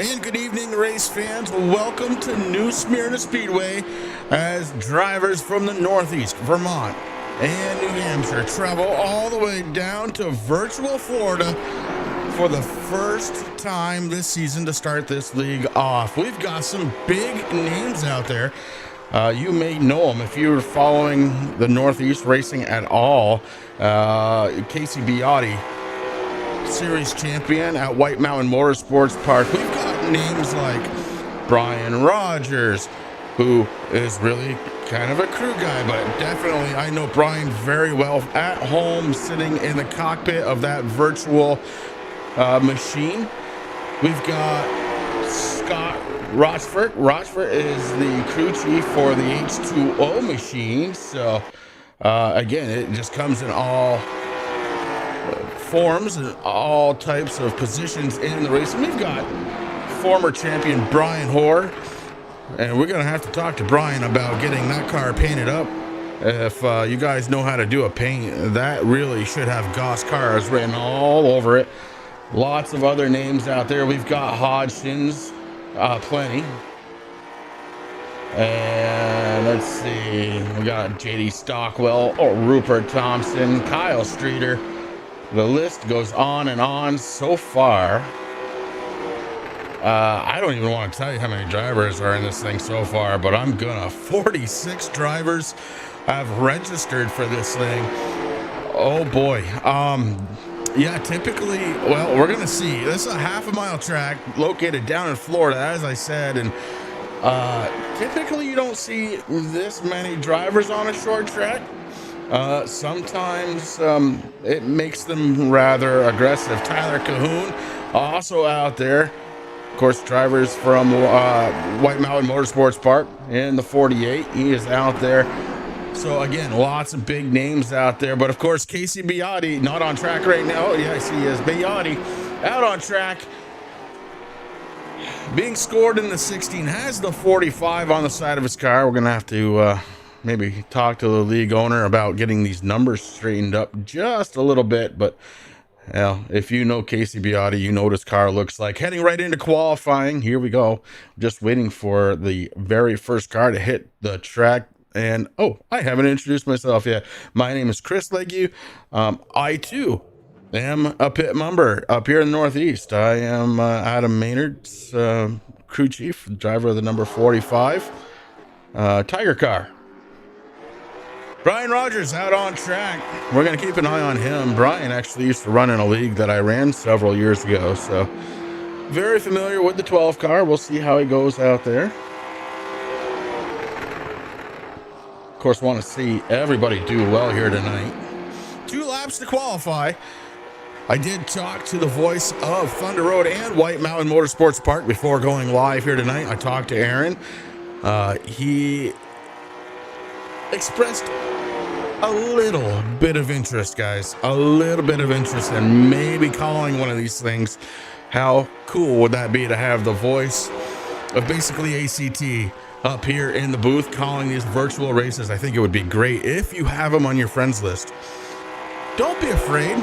And good evening, race fans. Welcome to New Smyrna Speedway as drivers from the Northeast, Vermont, and New Hampshire travel all the way down to virtual Florida for the first time this season to start this league off. We've got some big names out there. You may know them if you're following the Northeast racing at all. Casey Biotti, series champion at White Mountain Motorsports Park. We've got names like Brian Rogers, who is really kind of a crew guy, but definitely I know Brian very well at home, sitting in the cockpit of that virtual machine. We've got Scott Rochford. Rochford is the crew chief for the H2O machine. So again, it just comes in all forms and all types of positions in the race. And we've got former champion Brian Hoare, and we're gonna have to talk to Brian about getting that car painted up. If you guys know how to do a paint, that really should have Goss Cars written all over it. Lots of other names out there. We've got Hodgson's plenty, and let's see, we got JD Stockwell, Rupert Thompson, Kyle Streeter. The list goes on and on so far. I don't even want to tell you how many drivers are in this thing so far, but I'm gonna 46 drivers have registered for this thing. Oh boy. Yeah, typically, well, we're gonna see. This is a half-a-mile track located down in Florida, as I said, and typically you don't see this many drivers on a short track. Sometimes it makes them rather aggressive. Tyler Cahoon also out there. Of course, drivers from White Mountain Motorsports Park in the 48. He is out there. So again, lots of big names out there. But of course, Casey Biotti not on track right now. Oh, yes, he is. Biotti out on track, being scored in the 16. Has the 45 on the side of his car. We're gonna have to maybe talk to the league owner about getting these numbers straightened up just a little bit. But well, if you know Casey Biotti, you know what his car looks like. Heading right into qualifying. Here we go. Just waiting for the very first car to hit the track. And oh, I haven't introduced myself yet. My name is Chris Legue. I too am a pit member up here in the Northeast. I am Adam Maynard's crew chief, driver of the number 45 Tiger car. Brian Rogers out on track. We're going to keep an eye on him. Brian actually used to run in a league that I ran several years ago, so very familiar with the 12 car. We'll see how he goes out there. Of course, want to see everybody do well here tonight. 2 laps to qualify. I did talk to the voice of Thunder Road and White Mountain Motorsports Park before going live here tonight. I talked to Aaron. He expressed a little bit of interest, guys, a little bit of interest in maybe calling one of these things. How cool would that be to have the voice of basically ACT up here in the booth calling these virtual races? I think it would be great if you have him on your friends list. Don't be afraid.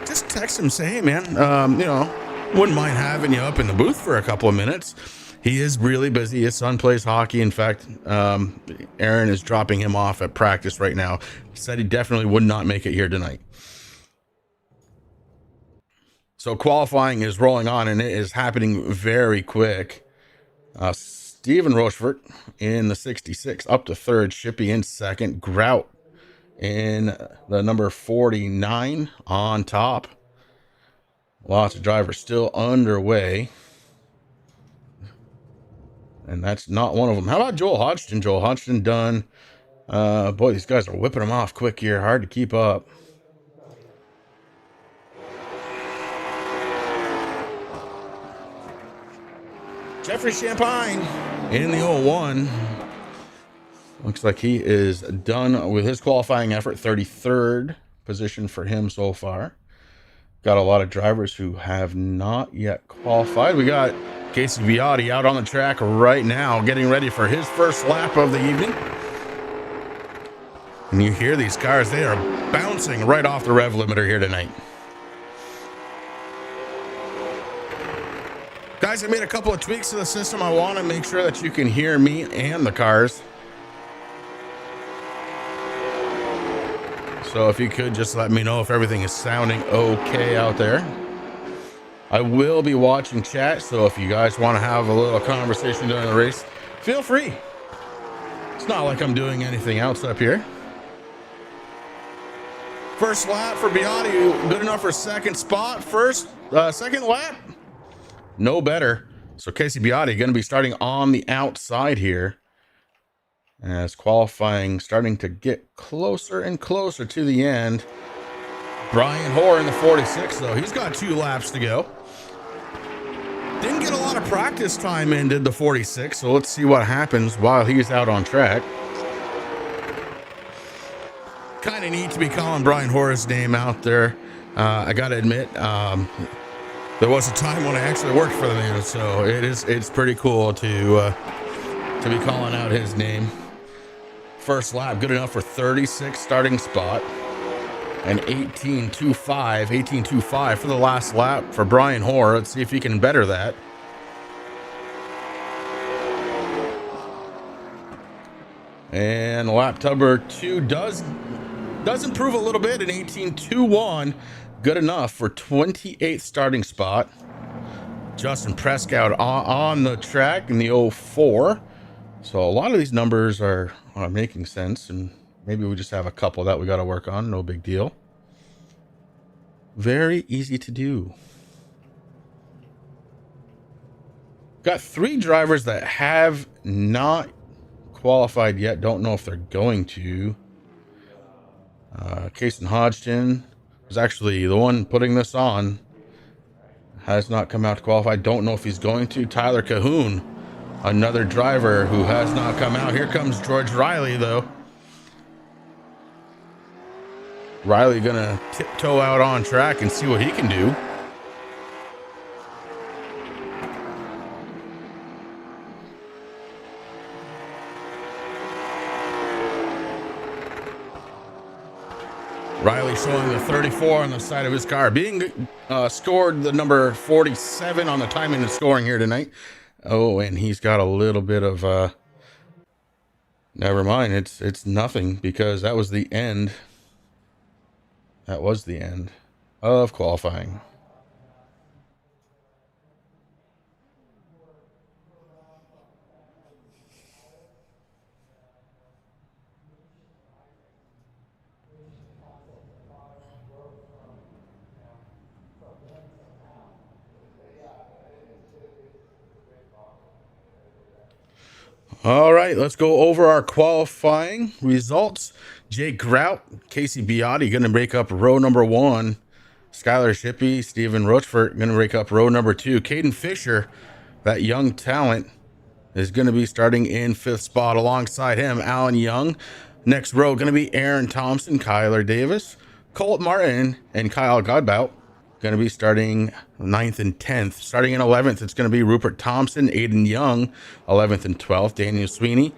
Just text him, say, hey man, you know, wouldn't mind having you up in the booth for a couple of minutes. He is really busy. His son plays hockey. In fact, Aaron is dropping him off at practice right now. He said he definitely would not make it here tonight. So qualifying is rolling on, and it is happening very quick. Stephen Rochefort in the 66 up to third. Shippey in second. Grout in the number 49 on top. Lots of drivers still underway. And that's not one of them. How about Joel Hodgson? Joel Hodgson done. Boy, these guys are whipping them off quick here. Hard to keep up. Jeffrey Champagne in the 01. Looks like he is done with his qualifying effort. 33rd position for him so far. Got a lot of drivers who have not yet qualified. We got Casey Biotti out on the track right now, getting ready for his first lap of the evening. And you hear these cars, they are bouncing right off the rev limiter here tonight. Guys, I made a couple of tweaks to the system. I want to make sure that you can hear me and the cars. So if you could just let me know if everything is sounding okay out there. I will be watching chat, so if you guys want to have a little conversation during the race, feel free. It's not like I'm doing anything else up here. First lap for Biotti, good enough for second spot. Second lap, no better. So Casey Biotti going to be starting on the outside here, as qualifying starting to get closer and closer to the end. Brian Hoare in the 46, though. He's got 2 laps to go. Didn't get a lot of practice time in, did the 46, so let's see what happens while he's out on track. Kind of neat to be calling Brian Hoare's name out there. I got to admit, there was a time when I actually worked for the man, so it's pretty cool to be calling out his name. First lap, good enough for 36 starting spot. And 18.25 for the last lap for Brian Hoare. Let's see if he can better that. And lap number 2 does improve a little bit in 18.21. Good enough for 28th starting spot. Justin Prescott on the track in the 04. So a lot of these numbers are making sense, and maybe we just have a couple that we got to work on. No big deal. Very easy to do. Got 3 drivers that have not qualified yet. Don't know if they're going to. Kason Hodgson was actually the one putting this on. Has not come out to qualify. Don't know if he's going to. Tyler Cahoon, another driver who has not come out. Here comes George Riley, though. Riley gonna tiptoe out on track and see what he can do. Riley showing the 34 on the side of his car, being scored the number 47 on the timing and scoring here tonight. Oh, and he's got a little bit of never mind, it's nothing, because that was the end. That was the end of qualifying. All right, let's go over our qualifying results. Jake Grout, Casey Biotti going to break up row number 1. Skylar Shippey, Steven Rochford going to break up row number 2. Caden Fisher, that young talent, is going to be starting in 5th spot. Alongside him, Alan Young. Next row going to be Aaron Thompson, Kyler Davis, Colt Martin, and Kyle Godbout. Going to be starting 9th and 10th. Starting in 11th, it's going to be Rupert Thompson, Aiden Young, 11th and 12th, Daniel Sweeney,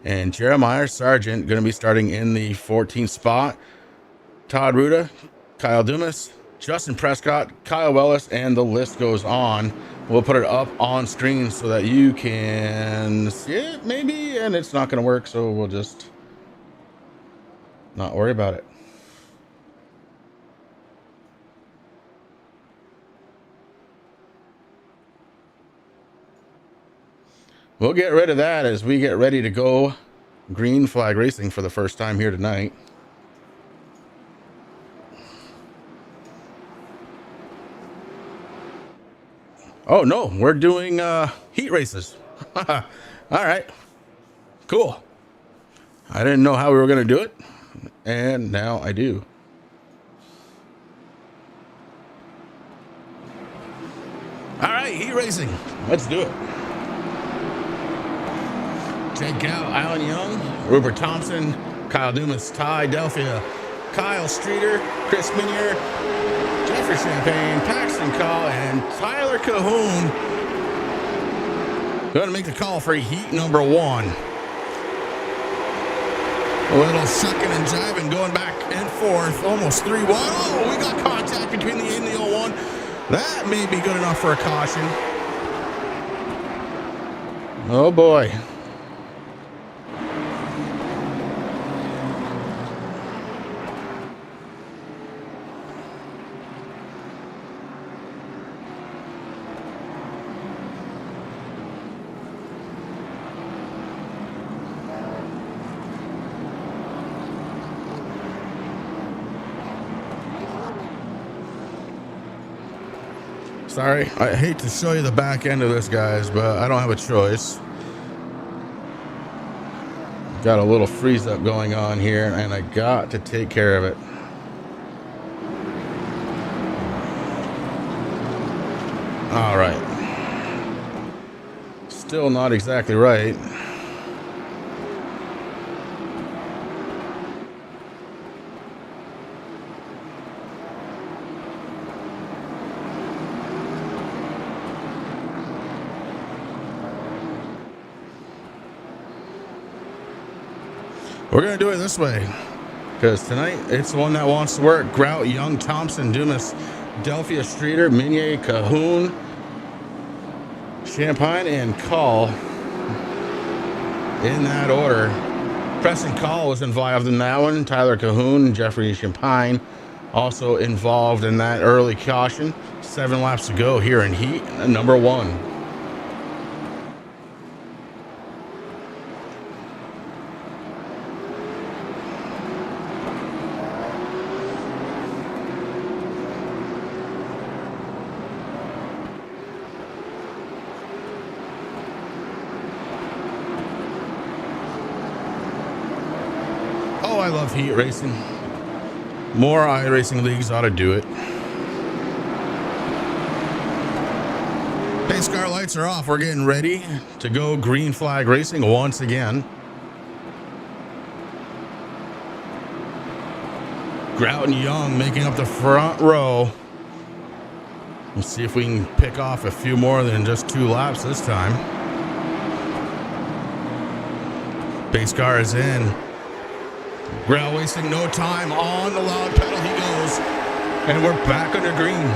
and Jeremiah Sargent going to be starting in the 14th spot. Todd Ruda, Kyle Dumas, Justin Prescott, Kyle Wellis, and the list goes on. We'll put it up on screen so that you can see it, maybe, and it's not going to work, so we'll just not worry about it. We'll get rid of that as we get ready to go green flag racing for the first time here tonight. Oh no, we're doing heat races. All right, cool. I didn't know how we were going to do it, and now I do. All right, heat racing. Let's do it. Jake Gow, Alan Young, Rupert Thompson, Kyle Dumas, Ty Delphia, Kyle Streeter, Chris Minier, Jeffrey Champagne, Paxton Call, and Tyler Cahoon. Going to make the call for heat number 1. A little shucking and jiving, going back and forth, almost 3-1. Oh, we got contact between the 8 and the 01. That may be good enough for a caution. Oh boy. Sorry, I hate to show you the back end of this, guys, but I don't have a choice. Got a little freeze up going on here, and I got to take care of it. All right. Still not exactly right. We're going to do it this way, because tonight it's the one that wants to work. Grout, Young, Thompson, Dumas, Delphia, Streeter, Minier, Cahoon, Champagne, and Call. In that order. Preston Call was involved in that one. Tyler Cahoon, Jeffrey Champagne also involved in that early caution. 7 laps to go here in heat number 1. I love heat racing. More iRacing leagues ought to do it. Pace car lights are off. We're getting ready to go green flag racing once again. Grout and Young making up the front row. Let's see if we can pick off a few more than just 2 laps this time. Pace car is in. Grout wasting no time. On the loud pedal he goes. And we're back under green.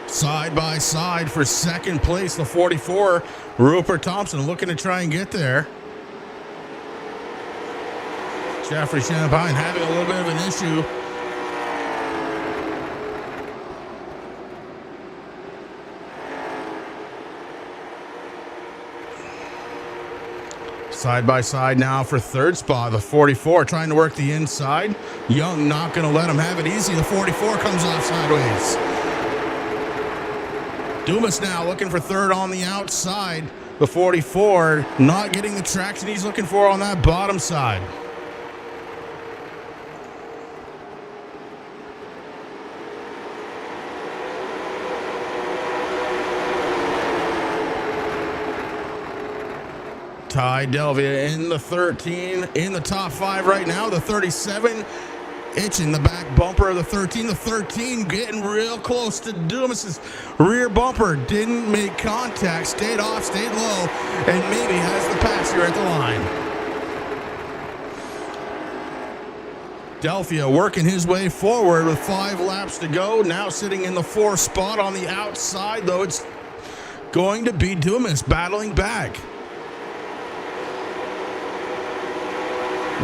Side by side for second place, the 44. Rupert Thompson looking to try and get there. Jeffrey Champagne having a little bit of an issue. Side by side now for third spot. The 44 trying to work the inside. Young not going to let him have it easy. The 44 comes off sideways. Dumas now looking for third on the outside. The 44 not getting the traction he's looking for on that bottom side. Ty Delvia in the 13, in the top 5 right now. The 37 itching the back bumper of the 13. The 13 getting real close to Dumas's rear bumper. Didn't make contact, stayed off, stayed low, and maybe has the pass here at the line. Delphia working his way forward with 5 laps to go. Now sitting in the 4th spot on the outside, though it's going to be Dumas battling back.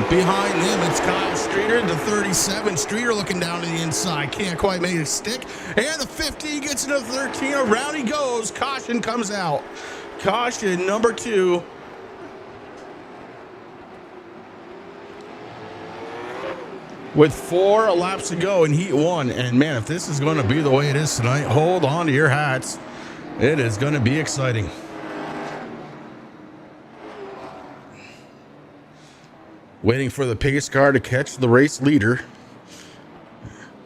Behind them, it's Kyle Streeter, the 37. Streeter looking down to the inside. Can't quite make it stick. And the 50 gets into the 13. Around he goes. Caution comes out. Caution number 2. With 4 laps to go in heat 1. And man, if this is going to be the way it is tonight, hold on to your hats. It is going to be exciting. Waiting for the pace car to catch the race leader.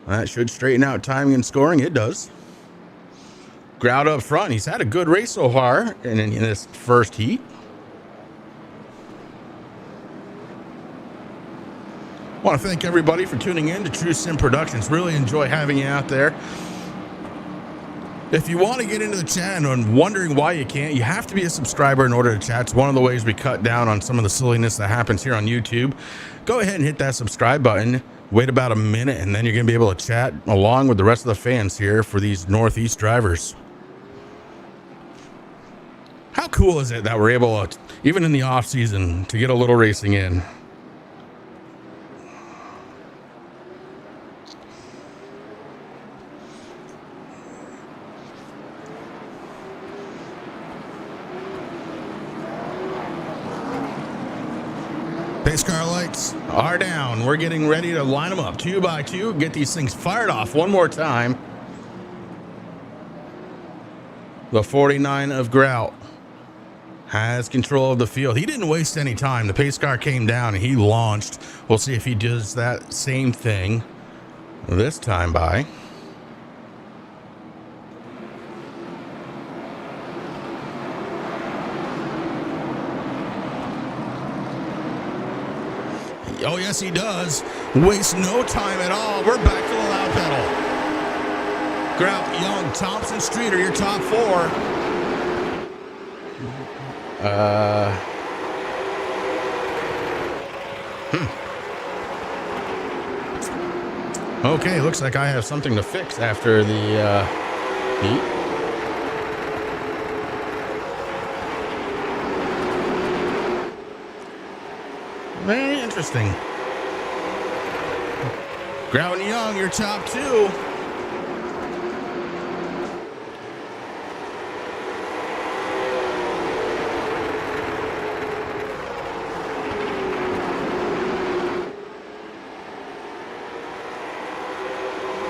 That should straighten out timing and scoring. It does. Grout up front. He's had a good race so far in this first heat. I want to thank everybody for tuning in to True Sim Productions. Really enjoy having you out there. If you want to get into the chat and wondering why you can't, you have to be a subscriber in order to chat. It's one of the ways we cut down on some of the silliness that happens here on YouTube. Go ahead and hit that subscribe button. Wait about a minute, and then you're going to be able to chat along with the rest of the fans here for these Northeast drivers. How cool is it that we're able to, even in the off season, to get a little racing in? Pace car lights are down. We're getting ready to line them up 2 by 2, get these things fired off one more time. The 49 of Grout has control of the field. He didn't waste any time. The pace car came down and he launched. We'll see if he does that same thing this time by. Oh, yes, he does. Waste no time at all. We're back to the loud pedal. Grout, Young, Thompson, Streeter, your top 4. Okay, looks like I have something to fix after the heat. Very interesting. Grout and Young, your top 2.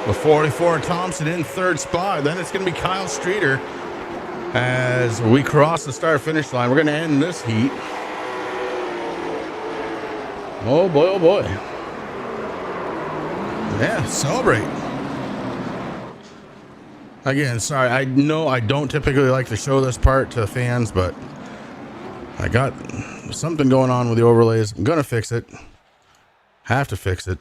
The 44 Thompson in 3rd spot. Then it's going to be Kyle Streeter as we cross the start-finish line. We're going to end this heat. Oh boy, oh boy. Yeah, celebrate. Again, sorry, I know I don't typically like to show this part to the fans, but I got something going on with the overlays. I'm going to fix it. Have to fix it.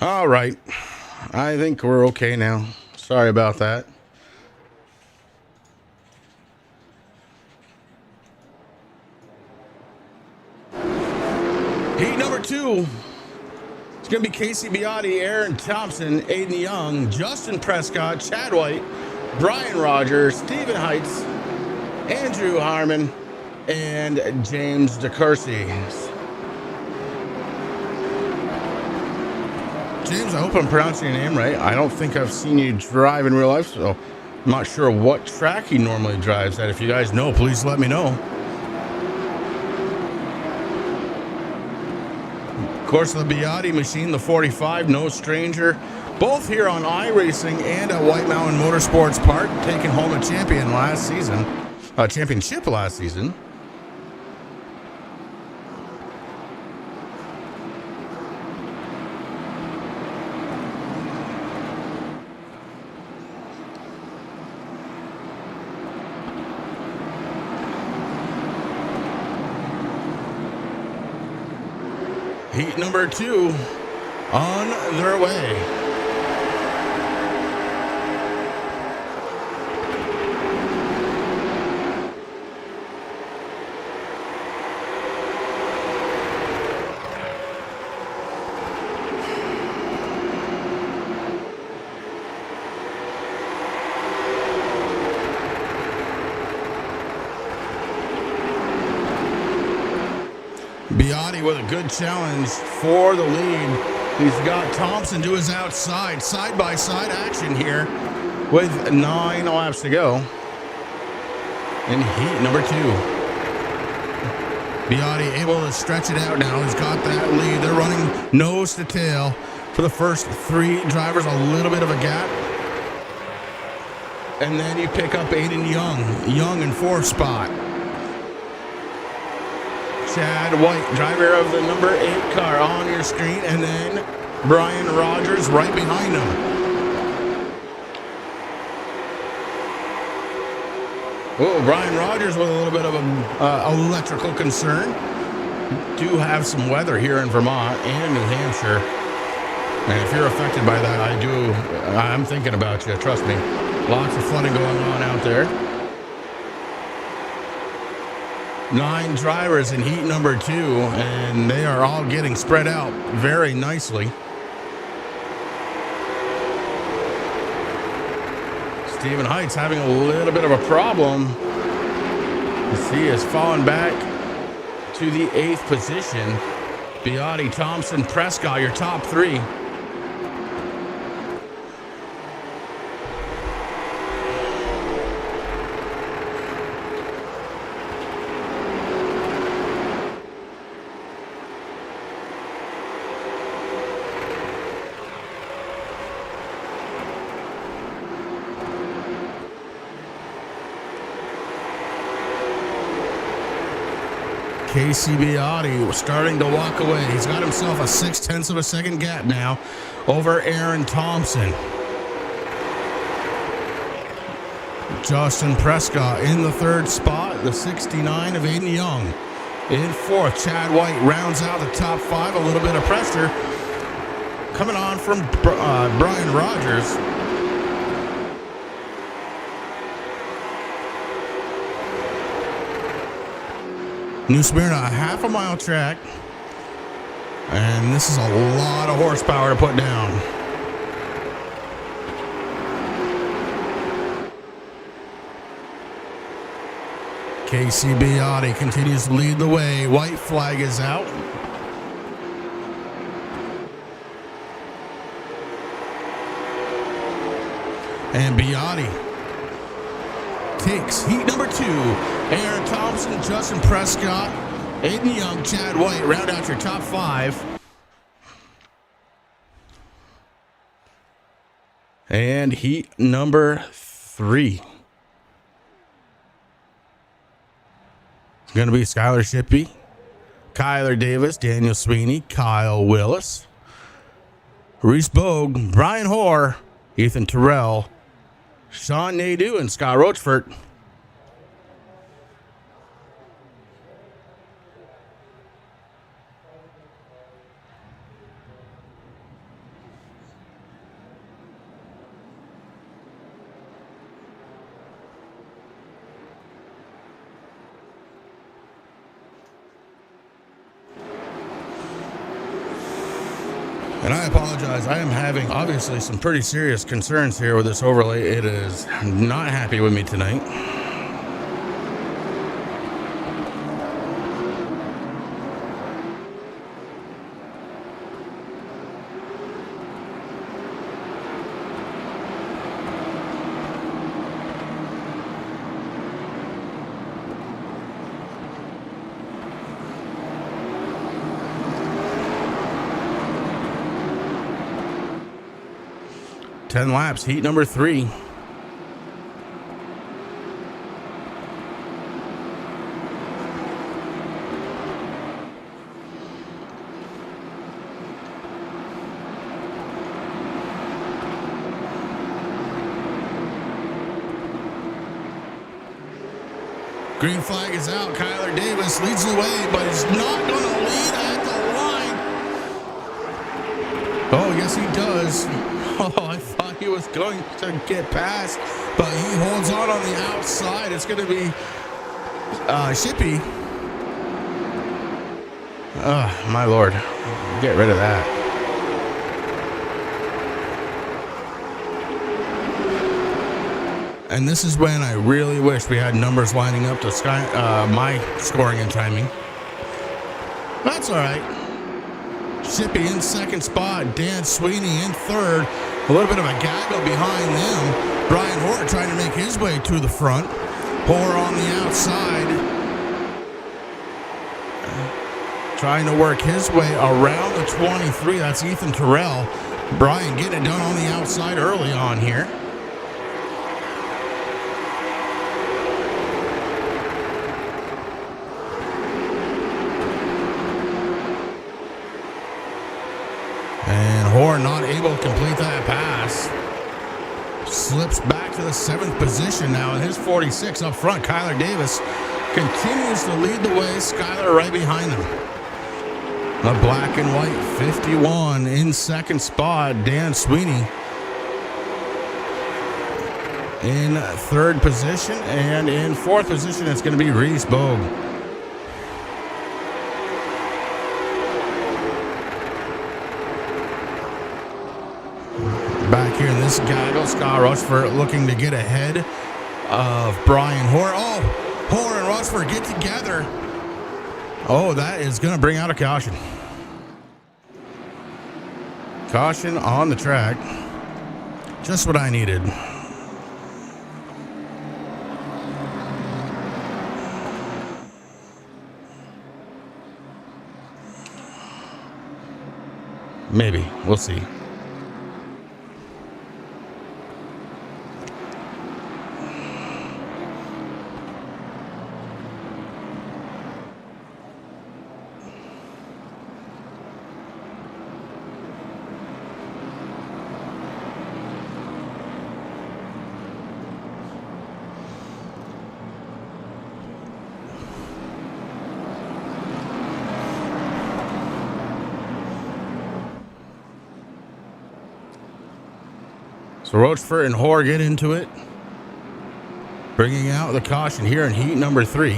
All right. I think we're okay now. Sorry about that. Heat number 2. It's going to be Casey Biotti, Aaron Thompson, Aiden Young, Justin Prescott, Chad White, Brian Rogers, Stephen Heights, Andrew Harmon, and James DeCourcy. James, I hope I'm pronouncing your name right. I don't think I've seen you drive in real life, so I'm not sure what track he normally drives at. If you guys know, please let me know. Of course, the Biotti machine, the 45, no stranger. Both here on iRacing and at White Mountain Motorsports Park, taking home a championship last season. Heat number 2 on their way. Biotti Biotti with a good challenge for the lead. He's got Thompson to his outside. Side-by-side action here with 9 laps to go in heat number 2. Biotti able to stretch it out now. He's got that lead. They're running nose to tail for the first 3 drivers. A little bit of a gap. And then you pick up Aiden Young in 4th spot. Chad White, driver of the number 8 car on your screen. And then Brian Rogers right behind him. Oh, Brian Rogers with a little bit of an electrical concern. Do have some weather here in Vermont and New Hampshire. And if you're affected by that, I'm thinking about you, trust me. Lots of flooding going on out there. 9 drivers in heat number 2, and they are all getting spread out very nicely. Stephen Heights having a little bit of a problem. He has fallen back to the 8th position. Biotti, Thompson, Prescott, your top 3. Casey Biotti starting to walk away. He's got himself a 0.6 of a second gap now over Aaron Thompson. Justin Prescott in the 3rd spot, the 69 of Aiden Young. In 4th, Chad White rounds out the top 5. A little bit of pressure coming on from Brian Rogers. New Smyrna, a half a mile track, and this is a lot of horsepower to put down. Casey Biotti continues to lead the way. White flag is out. And Biotti takes heat number 2. Aaron Thompson, Justin Prescott, Aiden Young, Chad White round out your top 5. And heat number 3. It's going to be Skylar Shippey, Kyler Davis, Daniel Sweeney, Kyle Willis, Reese Bogue, Brian Hoare, Ethan Terrell, Sean Nadeau, and Scott Rochford. And I apologize. I am having, obviously, some pretty serious concerns here with this overlay. It is not happy with me tonight. Ten laps, heat number 3. Green flag is out. Kyler Davis leads the way, but he's not going to lead at the line. Oh, yes, he does. Oh, I thought he was going to get past, but he holds on the outside. It's going to be Shippey. Oh, my Lord. Get rid of that. And this is when I really wish we had numbers lining up to my scoring and timing. That's all right. Shippy in second spot. Dan Sweeney in third. A little bit of a gaggle behind them. Brian Hoare trying to make his way to the front. Hoare on the outside. Trying to work his way around the 23. That's Ethan Terrell. Brian getting it done on the outside early on here. And Hoare not able to complete that pass. Slips back to the 7th position now in his 46 up front. Kyler Davis continues to lead the way. Skyler right behind him. The black and white 51 in second spot. Dan Sweeney in third position. And in fourth position, it's going to be Reese Bogue. Back here in this gaggle, Scott Rushford looking to get ahead of Brian Hoare. Oh, Hoare and Rushford get together. Oh, that is going to bring out a caution. Caution on the track. Just what I needed. Maybe. We'll see. So Rochefort and Hoare get into it. Bringing out the caution here in heat number 3.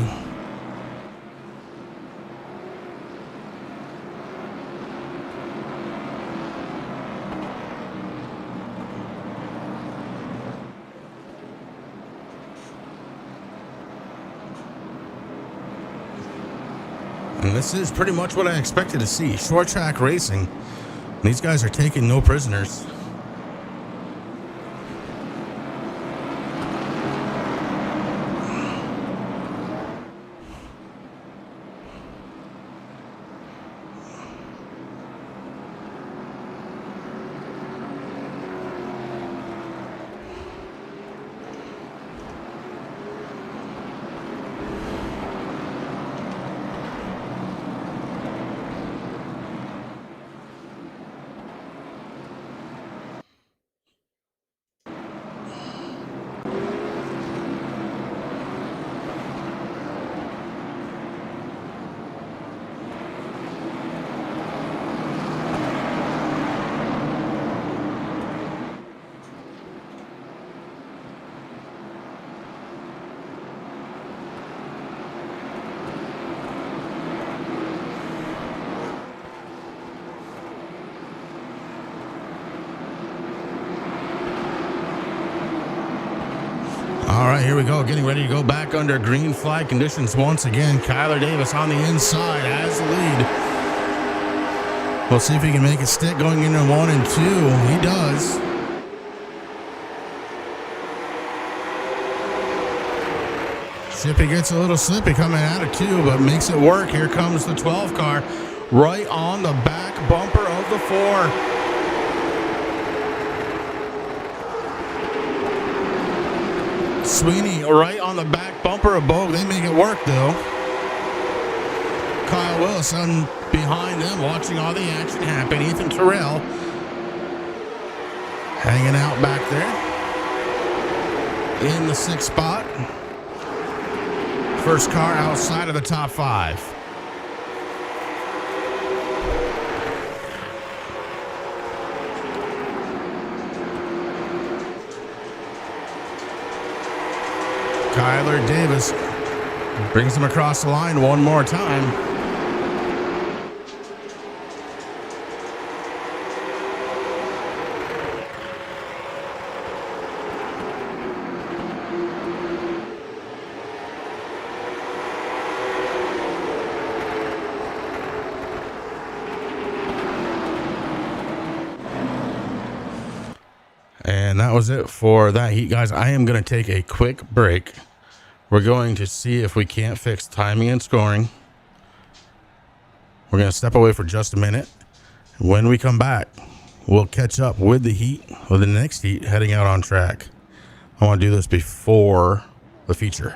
And this is pretty much what I expected to see. Short track racing. These guys are taking no prisoners. All right, here we go. Getting ready to go back under green flag conditions once again. Kyler Davis on the inside has the lead. We'll see if he can make it stick going into 1 and 2. He does. Shippy gets a little slippy coming out of 2, but makes it work. Here comes the 12 car right on the back bumper of the 4. Sweeney right on the back bumper of Bogue. They make it work, though. Kyle Wilson behind them, watching all the action happen. Ethan Terrell hanging out back there in the 6th spot. First car outside of the top 5. Kyler Davis brings him across the line one more time. And that was it for that heat, guys. I am going to take a quick break. We're going to see if we can't fix timing and scoring. We're going to step away for just a minute. When we come back, we'll catch up with the heat, with the next heat heading out on track. I want to do this before the feature.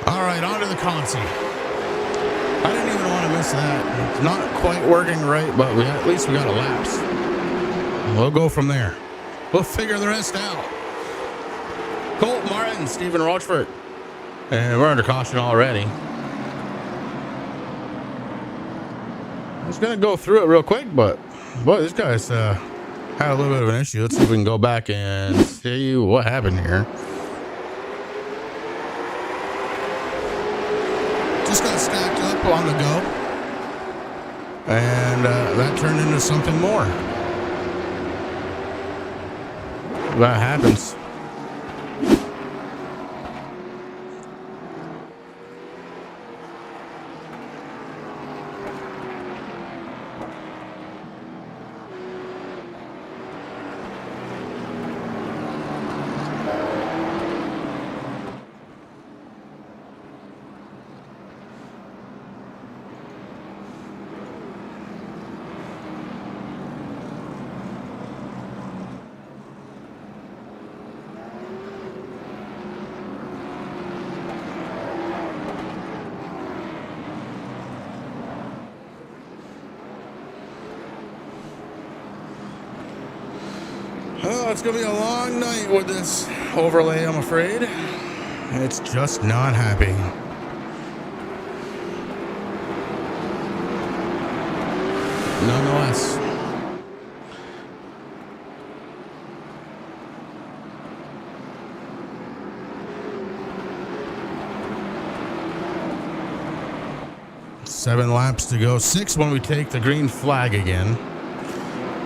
All right, on to the consi. I didn't even want to miss that. It's not quite working right, but at least we got a lapse. We'll go from there. We'll figure the rest out. Colt Martin, Stephen Rochford. And we're under caution already. I was going to go through it real quick, but boy, this guy's had a little bit of an issue. Let's see if we can go back and see what happened here. Just got stacked up on the go, and that turned into something more. That happens. Oh, it's going to be a long night with this overlay, I'm afraid. It's just not happy. Nonetheless. Seven laps to go. 6 when we take the green flag again.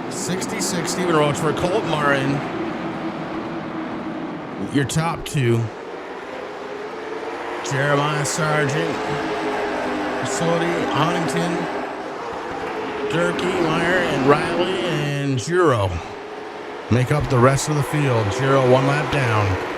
66, Stephen Rochford, Colt Martin. Your top two. Jeremiah Sargent, Sodi, Huntington, Durkee, Meyer, and Riley, and Giro make up the rest of the field. Giro 1 lap down.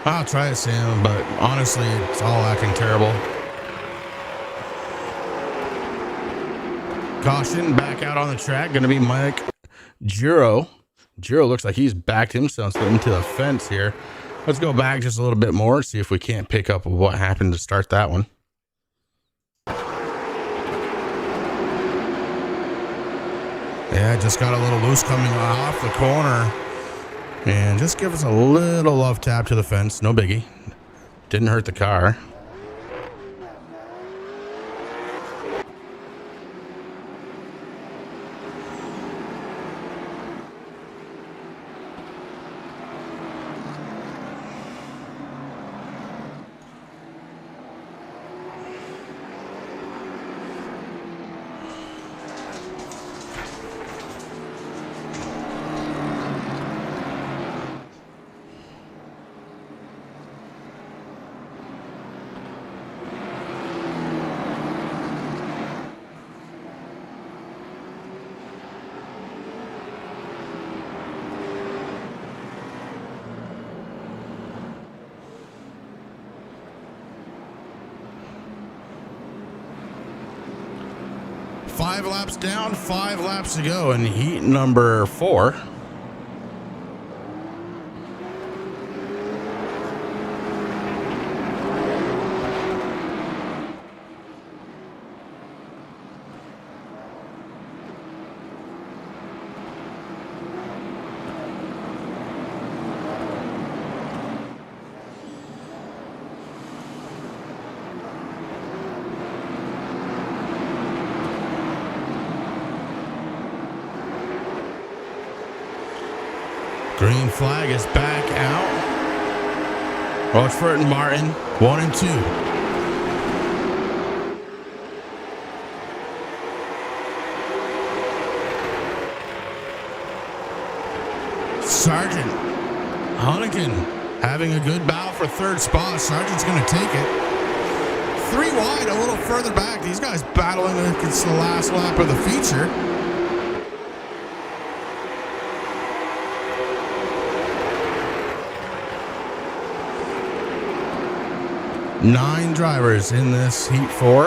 I'll try it, Sam, but honestly, it's all acting terrible. Caution, back out on the track, going to be Mike Giro. Giro looks like he's backed himself into the fence here. Let's go back just a little bit more, see if we can't pick up what happened to start that one. Yeah, just got a little loose coming off the corner. And just give us a little love tap to the fence. No biggie. Didn't hurt the car. 5 laps down, 5 laps to go in heat number 4. Green flag is back out. Rochford and Martin, 1 and 2. Sargent, Hunnigan having a good battle for 3rd spot. Sargent's going to take it. 3 wide, a little further back. These guys battling against the last lap of the feature. 9 drivers in this heat 4.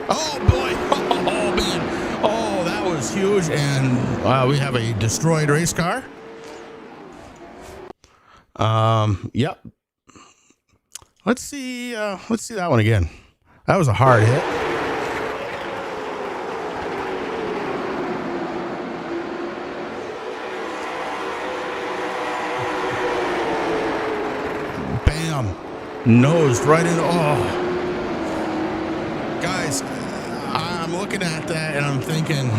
Oh boy! Oh man! Oh, that was huge, and we have a destroyed race car. Yep. Let's see that one again. That was a hard hit. Nosed right in. Oh, guys, I'm looking at that and I'm thinking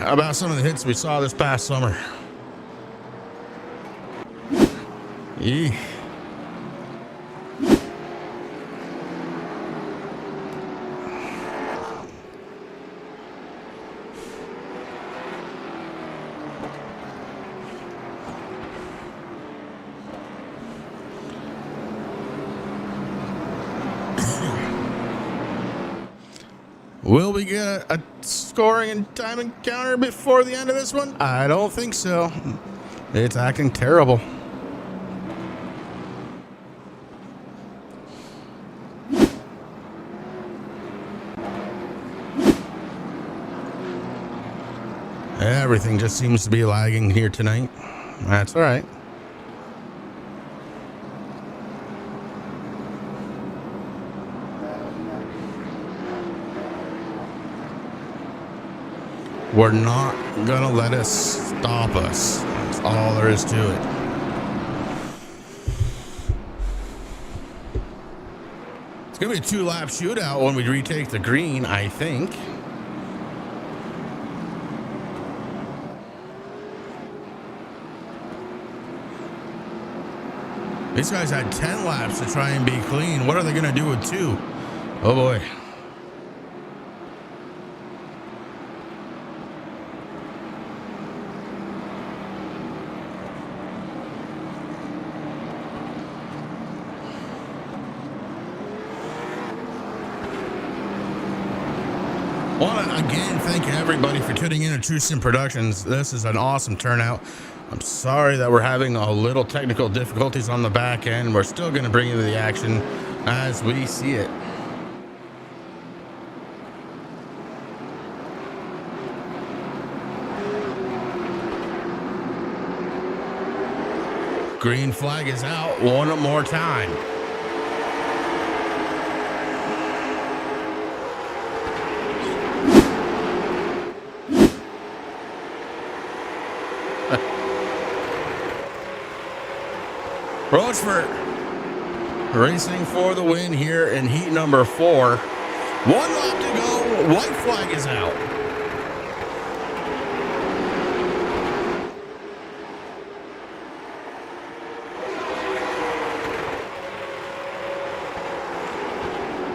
about some of the hits we saw this past summer. Eeh. Will we get a scoring and time encounter before the end of this one? I don't think so. It's acting terrible. Everything just seems to be lagging here tonight. That's all right. We're not gonna let it stop us. That's all there is to it. It's gonna be a 2-lap shootout when we retake the green, I think. These guys had 10 laps to try and be clean. What are they gonna do with 2? Oh boy. I want to again thank everybody for tuning in to True Sim Productions. This is an awesome turnout. I'm sorry that we're having a little technical difficulties on the back end. We're still going to bring you the action as we see it. Green flag is out one more time. Rochford racing for the win here in heat number 4. 1 lap to go. White flag is out.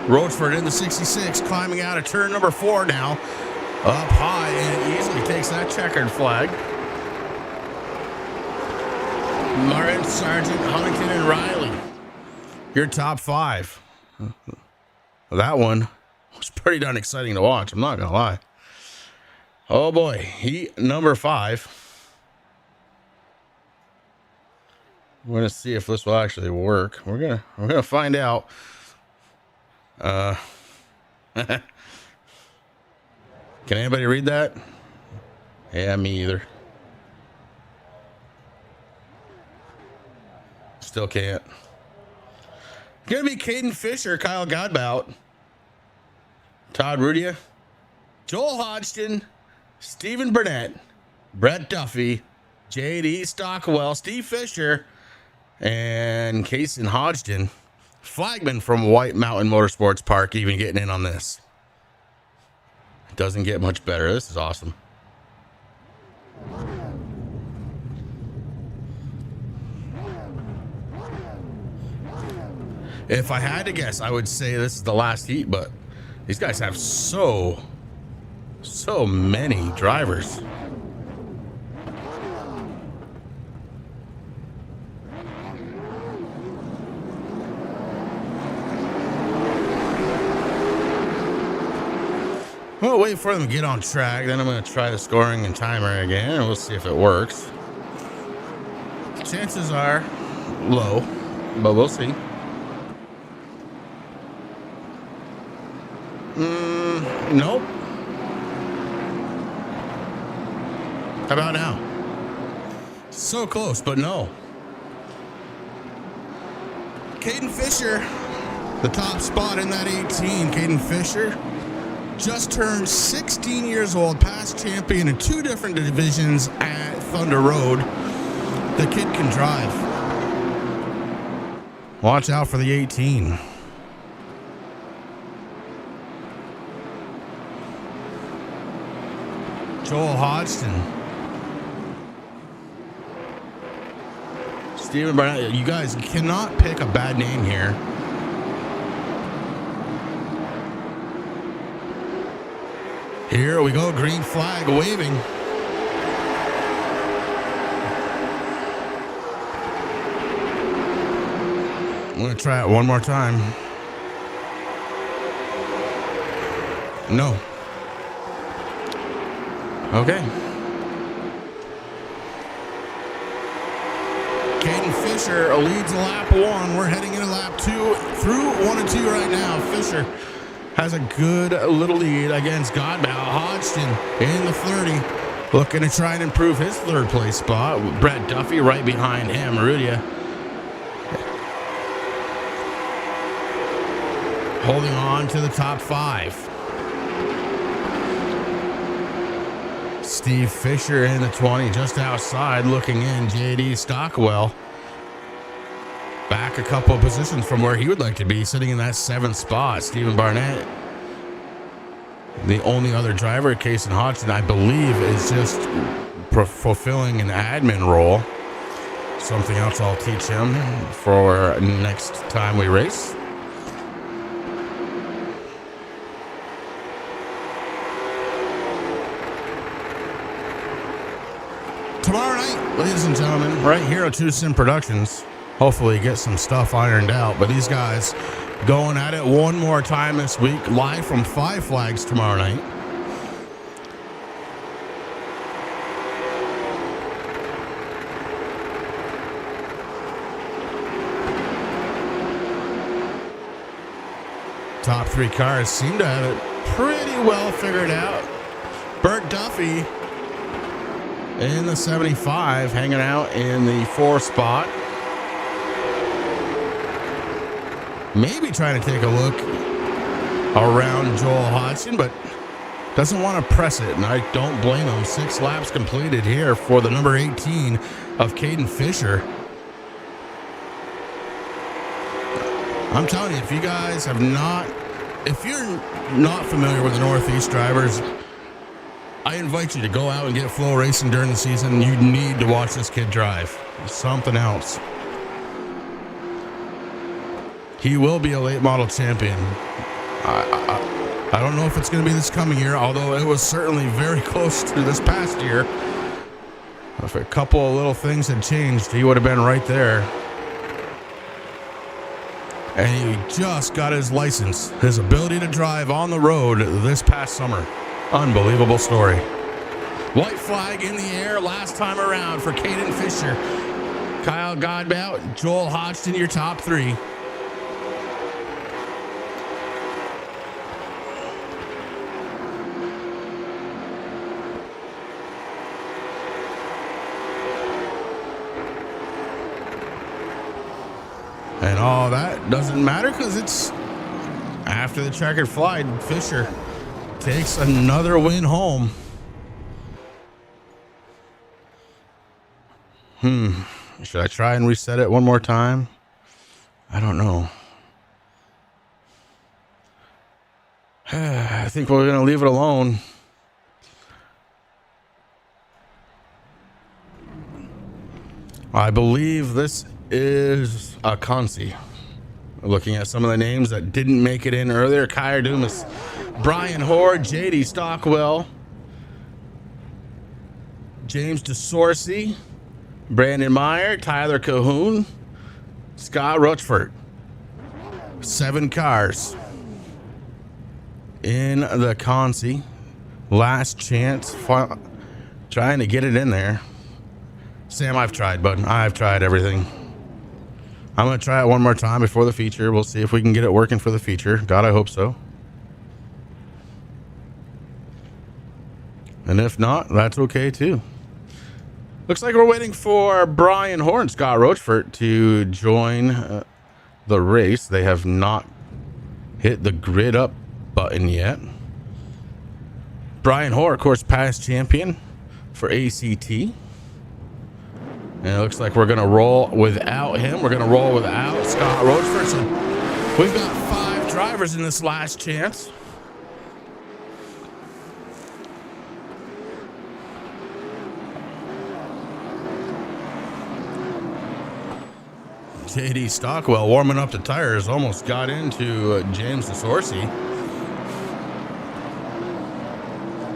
Rochford in the 66, climbing out of turn number 4 now. Up high and easily takes that checkered flag. Martin, Sargent, Huntington, and Riley. Your top 5. That one was pretty darn exciting to watch. I'm not going to lie. Oh boy. Heat number 5. We're gonna see if this will actually work. We're gonna find out. Can anybody read that? Yeah, me either. Still can't. Gonna be Caden Fisher, Kyle Godbout, Todd Rudia, Joel Hodgson, Stephen Burnett, Brett Duffy, JD Stockwell, Steve Fisher, and Kason Hodgson. Flagman from White Mountain Motorsports Park even getting in on this. It doesn't get much better. This is awesome. If I had to guess, I would say this is the last heat, but these guys have so many drivers. We'll wait for them to get on track. Then I'm going to try the scoring and timer again, and we'll see if it works. Chances are low, but we'll see. Nope. How about now? So close, but no. Caden Fisher, the top spot in that 18. Caden Fisher just turned 16 years old, past champion in 2 different divisions at Thunder Road. The kid can drive. Watch out for the 18. Joel Hodgson. Stephen Burnett. You guys cannot pick a bad name here. Here we go, green flag waving. I'm going to try it one more time. No. Okay. Caden Fisher leads lap 1. We're heading into lap 2 through 1 and 2 right now. Fisher has a good little lead against Godbout. Hodgson in the 30, looking to try and improve his 3rd place spot. Brett Duffy right behind him. Rudia holding on to the top 5. Steve Fisher in the 20, just outside, looking in. JD Stockwell back a couple of positions from where he would like to be, sitting in that 7th spot. Stephen Barnett, the only other driver, Kason Hodgson, I believe, is just fulfilling an admin role. Something else I'll teach him for next time we race. Tomorrow night, ladies and gentlemen, right here at Two Sim Productions, hopefully get some stuff ironed out. But these guys going at it one more time this week, live from Five Flags tomorrow night. Top 3 cars seem to have it pretty well figured out. Bert Duffy in the 75, hanging out in the 4th spot. Maybe trying to take a look around Joel Hodgson, but doesn't want to press it, and I don't blame him. 6 laps completed here for the number 18 of Caden Fisher. I'm telling you, if you're not familiar with the Northeast drivers, I invite you to go out and get flow racing during the season. You need to watch this kid drive. It's something else. He will be a late model champion. I don't know if it's going to be this coming year, although it was certainly very close to this past year. If a couple of little things had changed, he would have been right there. And he just got his license, his ability to drive on the road this past summer. Unbelievable story. White flag in the air last time around for Caden Fisher. Kyle Godbout, Joel Hodgson, your top 3. And all that doesn't matter because it's after the checkered flag. Fisher takes another win home. Should I try and reset it one more time? I don't know. I think we're going to leave it alone. I believe this is a Consi. Looking at some of the names that didn't make it in earlier. Kyer Dumas, Brian Hoare, JD Stockwell, James DeSourcy, Brandon Meyer, Tyler Cahoon, Scott Rochford. 7 cars in the Consi. Last chance, trying to get it in there. Sam, I've tried, bud. I've tried everything. I'm going to try it one more time before the feature. We'll see if we can get it working for the feature. God, I hope so. And if not, that's okay too. Looks like we're waiting for Brian Hoare and Scott Rochford to join the race. They have not hit the grid up button yet. Brian Hoare, of course, past champion for ACT. And it looks like we're going to roll without him. We're going to roll without Scott Rochford. So we've got 5 drivers in this last chance. JD Stockwell warming up the tires, almost got into James DeSourcy.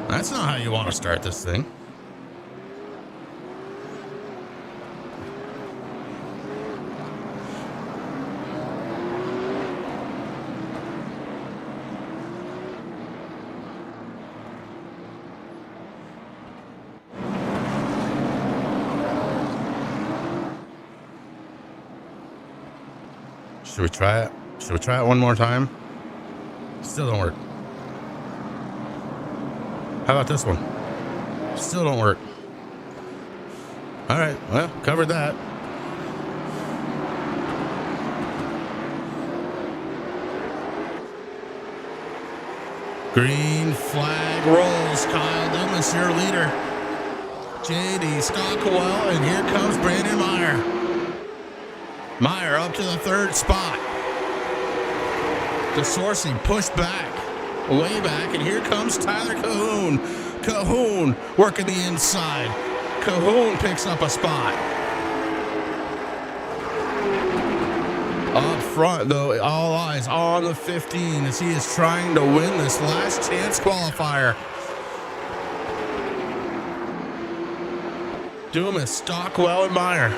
That's not how you want to start this thing. Should we try it? Should we try it one more time? Still don't work. How about this one? Still don't work. All right, well, covered that. Green flag rolls. Kyle Dumas, your leader. JD Stockwell, and here comes Brandon Meyer. Meyer up to the 3rd spot. DeSourcy pushed back, way back, and here comes Tyler Cahoon. Cahoon working the inside. Cahoon picks up a spot. Up front, though, all eyes on the 15 as he is trying to win this last chance qualifier. Dumas, Stockwell, and Meyer.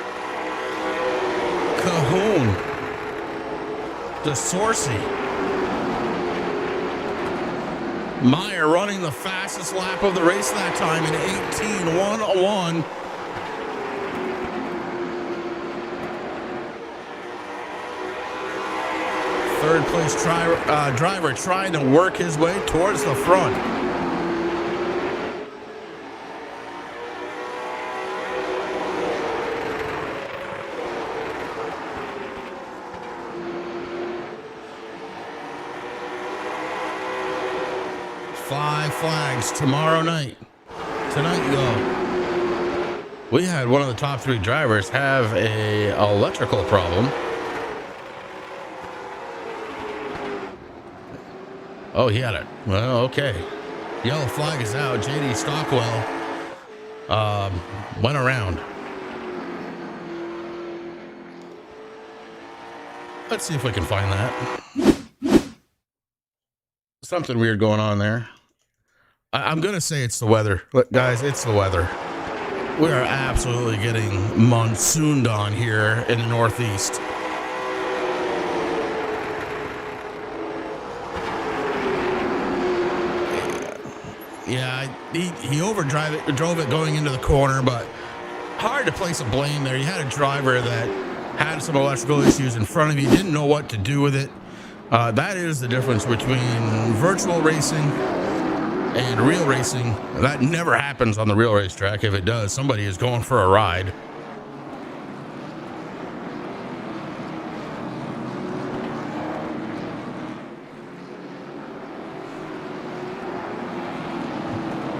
Cahoon, DeSourcy, Meyer running the fastest lap of the race that time in 18.101. Third place driver trying to work his way towards the front. Five flags tomorrow night. Tonight, though, we had one of the top 3 drivers have a electrical problem. Oh, he had it. Well, okay. Yellow flag is out. JD Stockwell went around. Let's see if we can find that. Something weird going on there. I'm going to say it's the weather. Look, guys, it's the weather. We are absolutely getting monsooned on here in the Northeast. Yeah, he drove it going into the corner, but hard to place a blame there. You had a driver that had some electrical issues in front of you, didn't know what to do with it. That is the difference between virtual racing and real racing. That never happens on the real racetrack. If it does, somebody is going for a ride.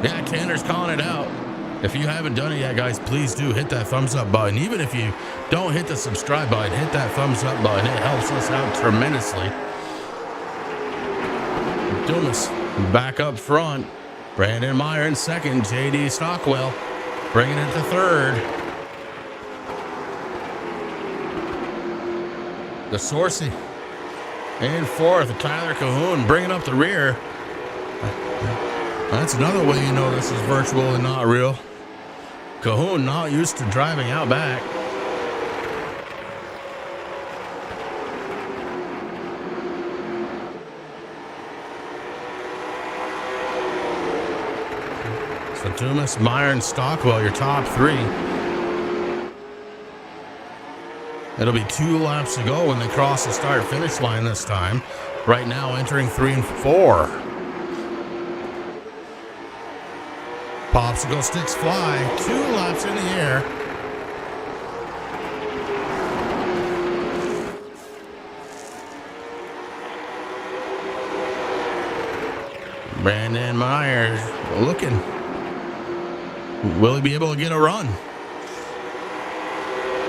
Yeah, Tanner's calling it out. If you haven't done it yet, guys, please do hit that thumbs up button. Even if you don't hit the subscribe button, hit that thumbs up button. It helps us out tremendously. Dumas back up front. Brandon Meyer in second. JD Stockwell bringing it to third. The Sorcy in fourth. Tyler Cahoon bringing up the rear. That's another way you know this is virtual and not real. Cahoon not used to driving out back. So Dumas, Meyer, and Stockwell, your top three. It'll be 2 laps to go when they cross the start-finish line this time. Right now entering 3 and 4. Popsicle sticks fly. 2 laps in the air. Brandon Myers looking. Will he be able to get a run?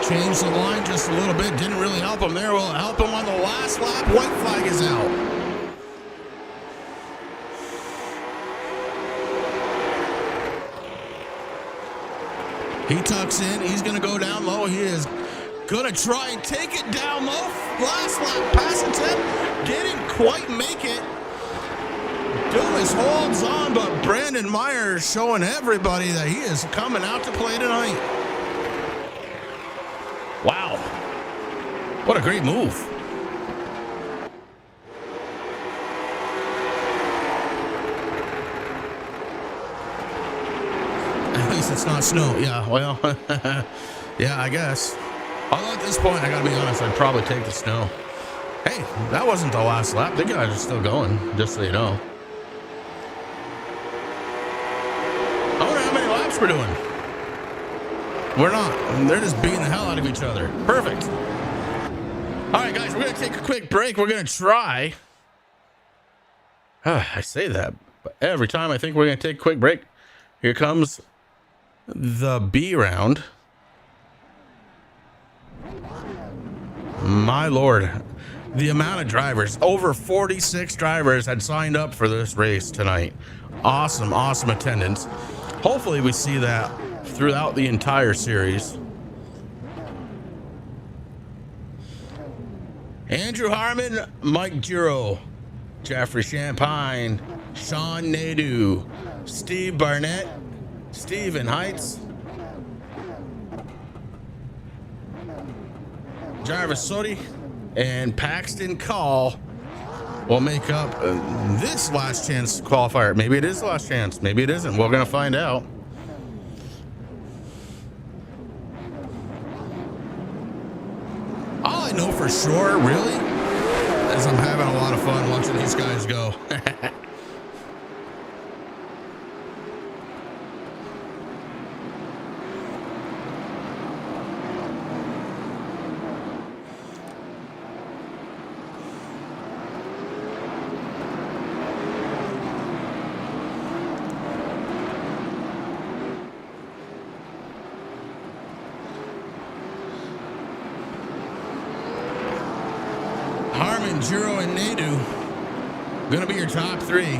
Changed the line just a little bit. Didn't really help him there. Will it help him on the last lap? White flag is out. He tucks in. He's going to go down low. He is going to try and take it down low. Last lap passes him. Didn't quite make it. Dumas holds on, but Brandon Meyer is showing everybody that he is coming out to play tonight. Wow. What a great move. At least it's not snow. Yeah, well, yeah, I guess. Although at this point, I gotta be honest, I'd probably take the snow. Hey, that wasn't the last lap. The guys are still going, just so you know. I wonder how many laps we're doing. We're not. They're just beating the hell out of each other. Perfect. All right, guys, we're going to take a quick break. We're going to try. I say that, but every time I think we're going to take a quick break, here comes the B round. My Lord. The amount of drivers, over 46 drivers had signed up for this race tonight. Awesome, awesome attendance. Hopefully we see that throughout the entire series. Andrew Harmon, Mike Giro, Jeffrey Champagne, Sean Nadeau, Steve Barnett, Stephen Heights, Jarvis Sodi, and Paxton Call will make up this last chance qualifier. Maybe it is the last chance. Maybe it isn't. We're going to find out. All I know for sure, really, is I'm having a lot of fun watching these guys go. Giro and Nadeau going to be your top three.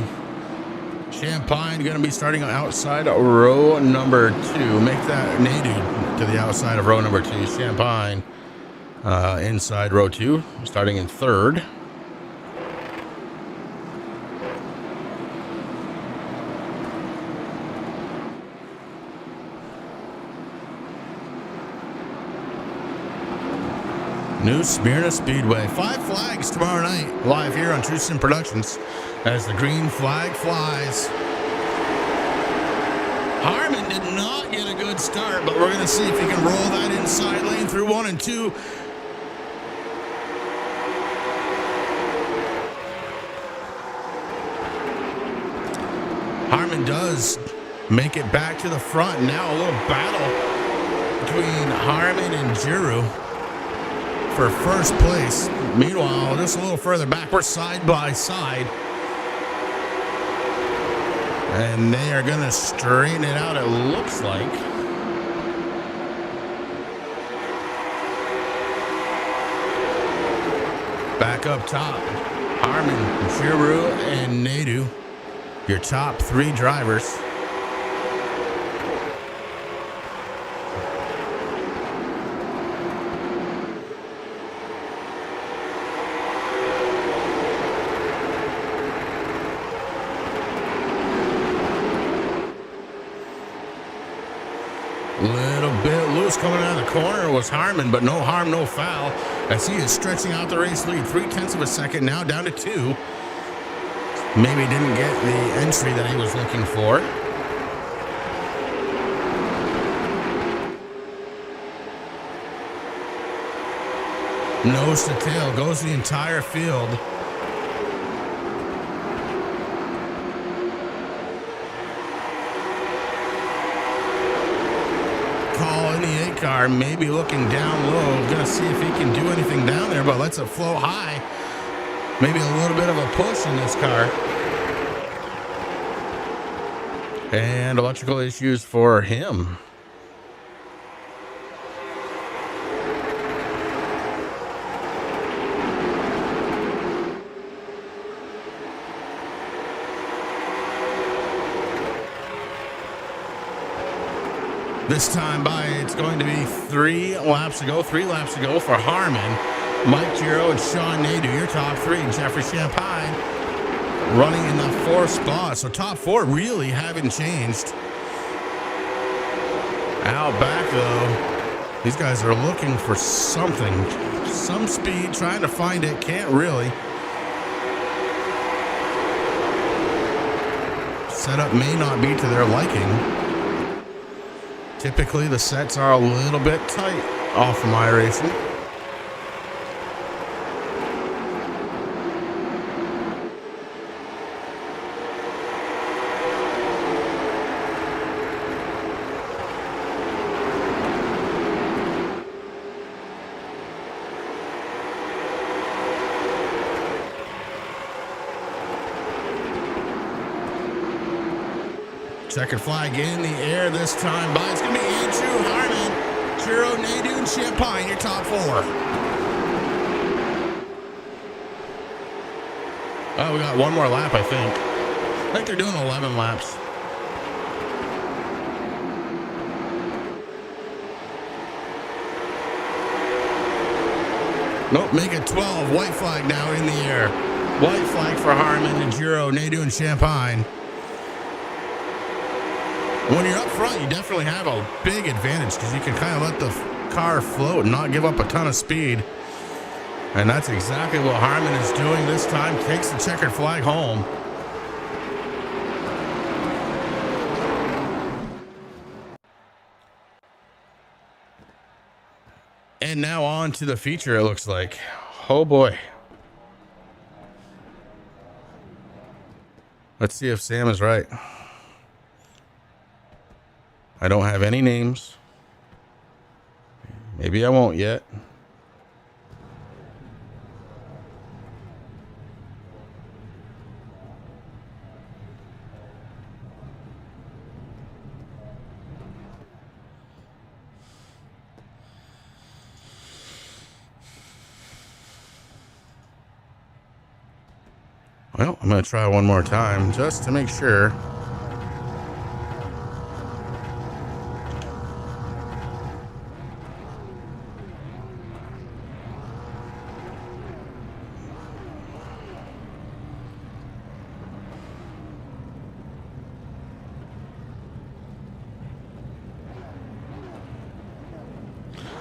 Champagne going to be starting outside row number 2. Make that Nadeau to the outside of row number 2. Champagne inside row 2, starting in third. New Smyrna Speedway. 5 flags tomorrow night, live here on Trueston Productions, as the green flag flies. Harmon did not get a good start, but we're going to see if he can roll that inside lane through 1 and 2. Harmon does make it back to the front. Now a little battle between Harmon and Giroux for first place. Meanwhile, just a little further back, we're side by side. And they are going to straighten it out, it looks like. Back up top, Harmon, Giroux, and Nadeau, your top 3 drivers. Little bit loose coming out of the corner was Harmon, but no harm, no foul, as he is stretching out the race lead 0.3 of a second, now down to 2. Maybe didn't get the entry that he was looking for. Nose to tail goes the entire field. Call in the 8 car, maybe looking down low, gonna see if he can do anything down there, but lets it flow high. Maybe a little bit of a push in this car. And electrical issues for him. This time by, it's going to be 3 laps to go for Harmon. Mike Giroux and Sean Nadeau, your top 3. Jeffrey Champagne running in the 4th spot. So top 4 really haven't changed. Out back though, these guys are looking for something. Some speed, trying to find it, can't really. Setup may not be to their liking. Typically, the sets are a little bit tight off of my racing. Checkered flag in the air this time by. It's going to be Andrew Harmon, Giroux, Nadeau, and Champagne, your top 4. Oh, we got one more lap, I think. I think they're doing 11 laps. Nope, make it 12. White flag now in the air. White flag for Harmon and Giroux, Nadeau, and Champagne. When you're up front, you definitely have a big advantage because you can kind of let the car float and not give up a ton of speed. And that's exactly what Harmon is doing this time. Takes the checkered flag home. And now on to the feature, it looks like. Oh boy. Let's see if Sam is right. I don't have any names. Maybe I won't yet. Well, I'm going to try one more time just to make sure.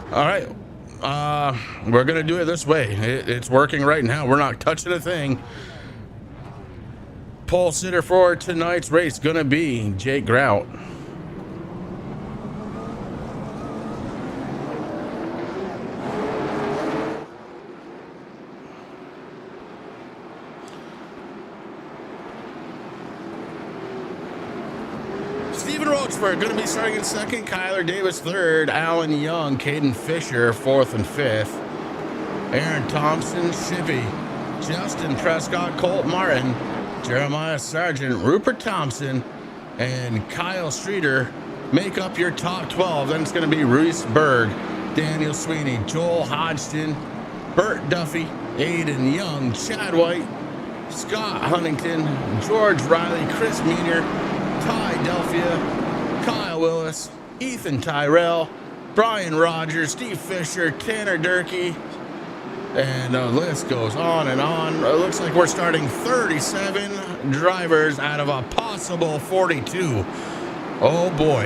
All right, we're going to do it this way. It's working right now. We're not touching a thing. Pole sitter for tonight's race going to be Jake Grout. Roachford going to be starting in second. Kyler Davis third. Alan Young, Caden Fisher fourth and fifth. Aaron Thompson, Shippy, Justin Prescott, Colt Martin, Jeremiah Sargent, Rupert Thompson, and Kyle Streeter make up your top 12. Then it's going to be Reese Berg, Daniel Sweeney, Joel Hodgson, Bert Duffy, Aiden Young, Chad White, Scott Huntington, George Riley, Chris Meanier, Ty Delphia, Kyle Willis, Ethan Tyrell, Brian Rogers, Steve Fisher, Tanner Durkee, and the list goes on and on. It looks like we're starting 37 drivers out of a possible 42. Oh boy.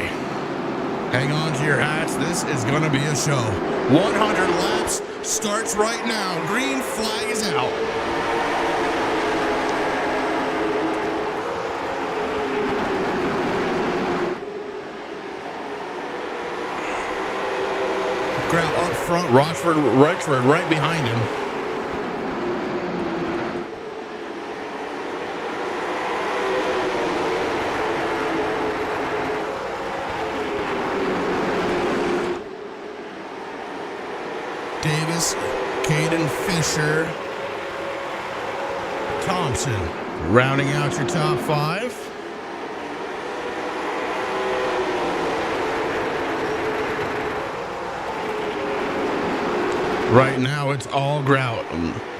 Hang on to your hats. This is going to be a show. 100 laps starts right now. Green flag is out. Grab up front, Rochford right behind him. Davis, Caden Fisher, Thompson, rounding out your top five. Right now, it's all Grout.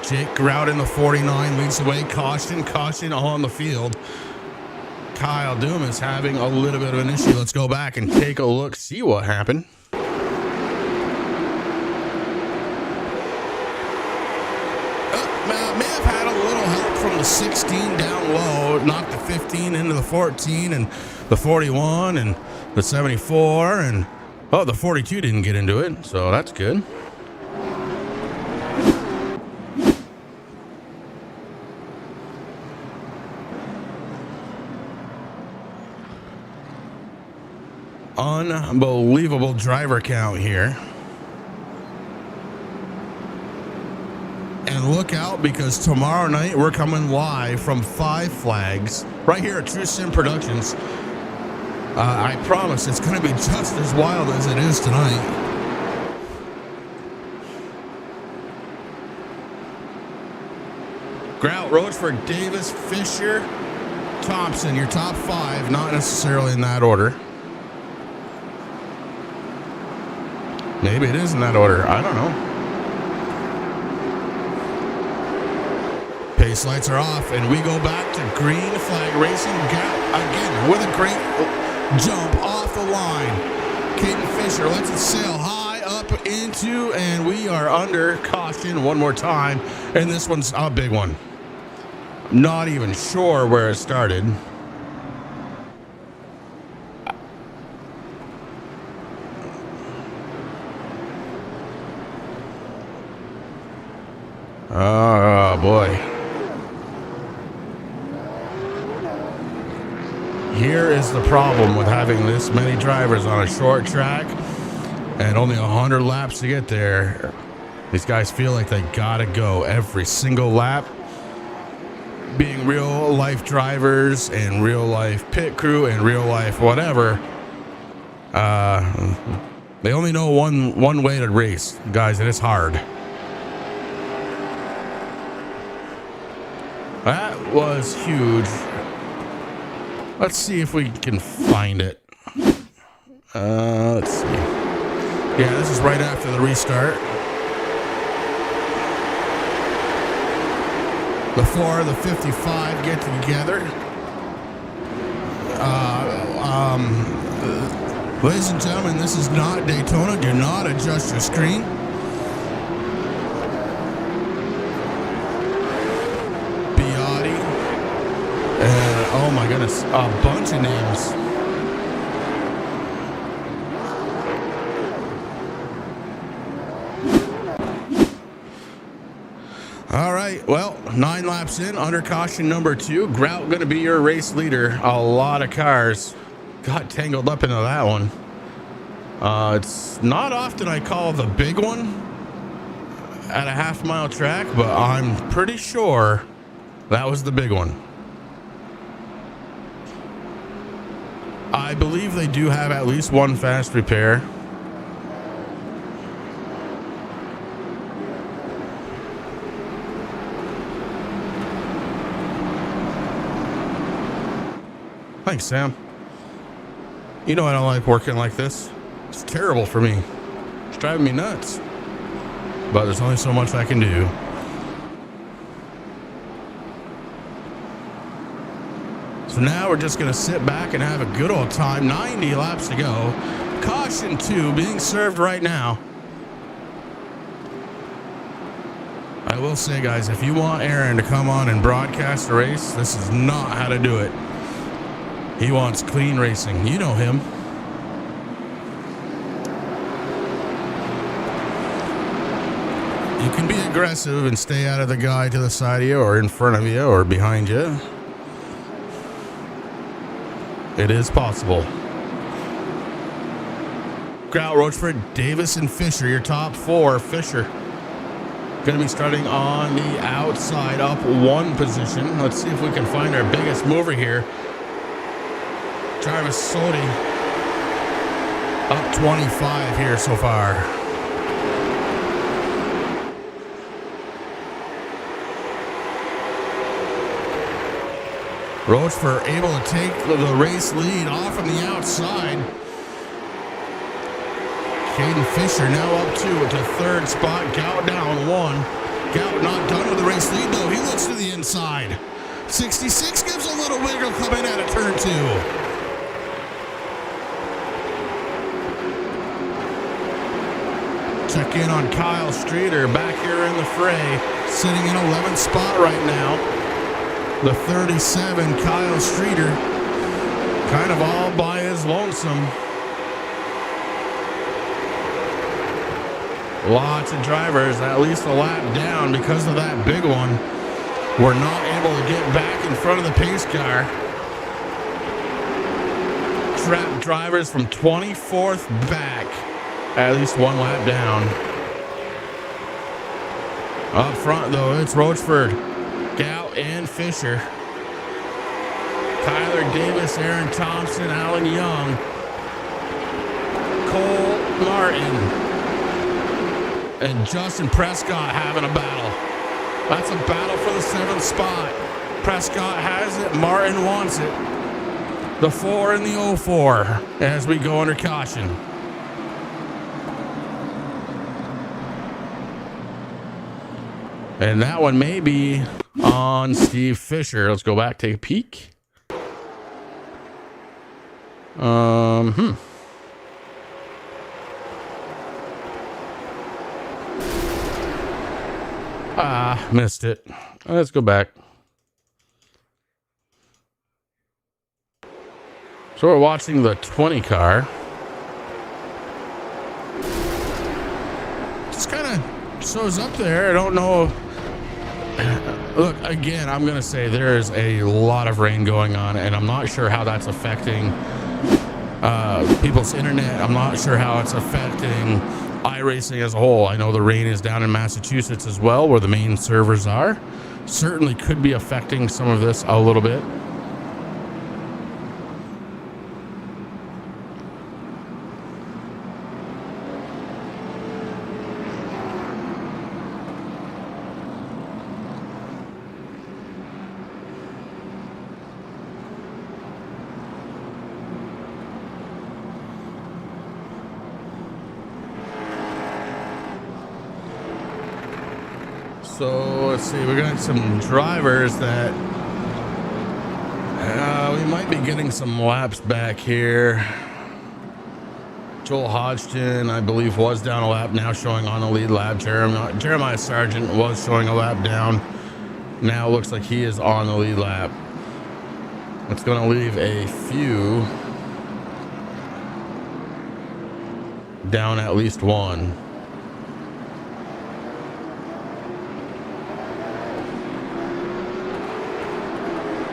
Jake Grout in the 49 leads the way. Caution on the field. Kyle Doom is having a little bit of an issue. Let's go back and take a look, see what happened. May have had a little help from the 16 down low. Knocked the 15 into the 14 and the 41 and the 74. And, oh, the 42 didn't get into it, so that's good. Unbelievable driver count here. And look out, because tomorrow night we're coming live from Five Flags right here at True Sim Productions. I promise it's going to be just as wild as it is tonight. Grout, Roachford, Davis, Fisher, Thompson, your top five, not necessarily in that order. Maybe it is in that order. I don't know. Pace lights are off, and we go back to green flag racing. Again, with a great jump off the line. Caden Fisher lets it sail high up into, and we are under caution one more time. And this one's a big one. Not even sure where it started. Oh, boy. Here is the problem with having this many drivers on a short track and only 100 laps to get there. These guys feel like they gotta go every single lap. Being real life drivers and real life pit crew and real life whatever, they only know one way to race, guys, and it's hard. That was huge. Let's see if we can find it. Let's see. Yeah, this is right after the restart. The 4, the 55 get together. Ladies and gentlemen, this is not Daytona. Do not adjust your screen. Oh my goodness, a bunch of names. All right, well, 9 laps in, under caution number 2. Grout going to be your race leader. A lot of cars got tangled up into that one. It's not often I call the big one at a half-mile track, but I'm pretty sure that was the big one. I I believe they do have at least one fast repair. Thanks, Sam. You know I don't like working like this. It's terrible for me. It's driving me nuts. But there's only so much I can do. So now we're just going to sit back and have a good old time. 90 laps to go. Caution 2 being served right now. I will say, guys, if you want Aaron to come on and broadcast a race, this is not how to do it. He wants clean racing. You know him. You can be aggressive and stay out of the guy to the side of you or in front of you or behind you. It is possible. Grout, Roachford, Davis, and Fisher, your top 4. Fisher going to be starting on the outside, up 1 position. Let's see if we can find our biggest mover here. Jarvis Sodi up 25 here so far. Roachford able to take the race lead off on the outside. Caden Fisher now up 2 to 3rd spot. Gout down 1. Gout not done with the race lead though. He looks to the inside. 66 gives a little wiggle coming out of turn 2. Check in on Kyle Streeter back here in the fray, sitting in 11th spot right now. The 37, Kyle Streeter, kind of all by his lonesome. Lots of drivers, at least a lap down because of that big one. We're not able to get back in front of the pace car. Trap drivers from 24th back. At least 1 lap down. Up front, though, it's Roachford, Gout, and Fisher. Tyler Davis, Aaron Thompson, Alan Young, Cole Martin, and Justin Prescott having a battle. That's a battle for the 7th spot. Prescott has it. Martin wants it. The 4 and the 04 as we go under caution. And that one may be on Steve Fisher. Let's go back, take a peek. Missed it. Let's go back. So we're watching the 20 car. Just kind of shows up there. I don't know. Look, again, I'm going to say there is a lot of rain going on, and I'm not sure how that's affecting people's internet. I'm not sure how it's affecting iRacing as a whole. I know the rain is down in Massachusetts as well, where the main servers are. Certainly could be affecting some of this a little bit. So let's see, we got some drivers that we might be getting some laps back here. Joel Hodgson, I believe, was down a lap, now showing on the lead lap. Jeremiah Sargent was showing a lap down. Now it looks like he is on the lead lap. It's going to leave a few down, at least one.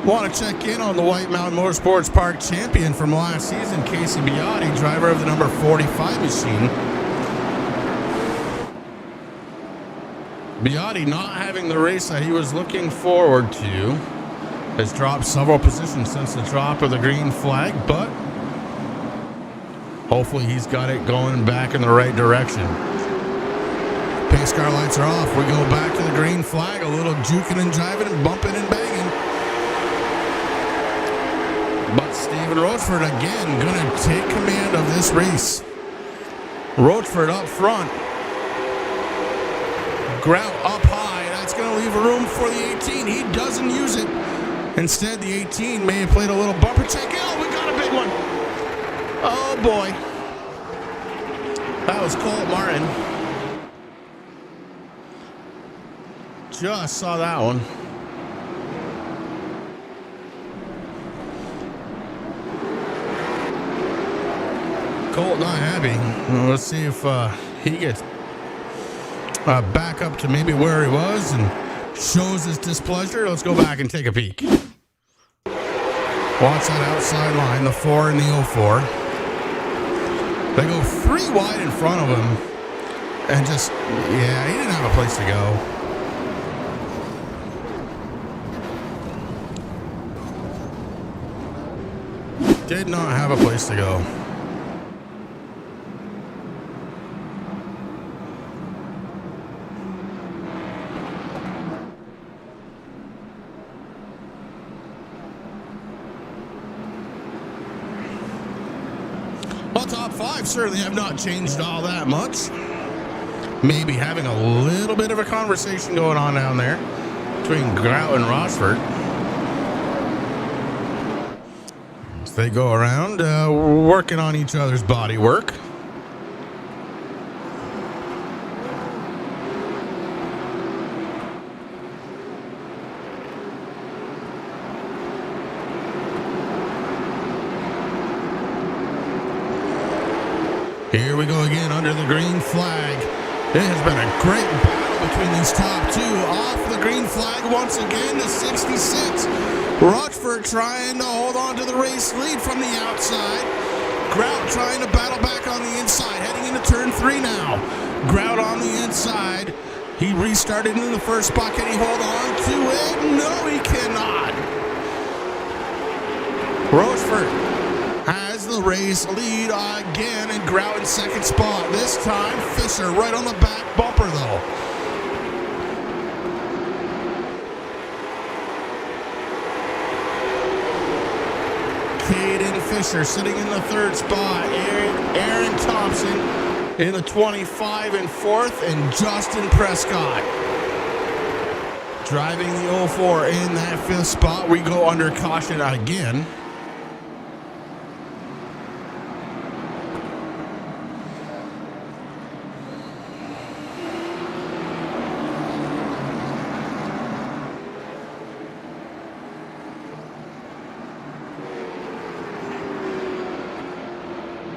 Want to check in on the White Mountain Motorsports Park champion from last season, Casey Biotti, driver of the number 45 machine. Biotti, not having the race that he was looking forward to, has dropped several positions since the drop of the green flag, but Hopefully he's got it going back in the right direction. Pace car lights are off. We go back to the green flag. A little juking and jiving and bumping and banging. But Steven Rochford again going to take command of this race. Rochford up front. Grout up high. That's going to leave room for the 18. He doesn't use it. Instead, the 18 may have played a little bumper check. Oh, we got a big one. Oh, boy. That was Colt Martin. Just saw that one. Colt not happy. Well, let's see if he gets back up to maybe where he was and shows his displeasure. Let's go back and take a peek. Watch that outside line, the 4 and the 04. They go 3 wide in front of him. And just, yeah, he didn't have a place to go. Did not have a place to go. Well, top 5 certainly have not changed all that much. Maybe having a little bit of a conversation going on down there between Grout and Rochford. As they go around working on each other's body work. Here we go again under the green flag. It has been a great battle between these top 2. Off the green flag once again to 66. Rochford trying to hold on to the race lead from the outside. Grout trying to battle back on the inside, heading into turn 3 now. Grout on the inside. He restarted in the first spot. Can he hold on to it? No, he cannot. Rochford has the race lead again, and Grout in second spot. This time, Fisher right on the back bumper, though. Caden Fisher sitting in the third spot. Aaron Thompson in the 25 and fourth, and Justin Prescott driving the 04 in that fifth spot. We go under caution again.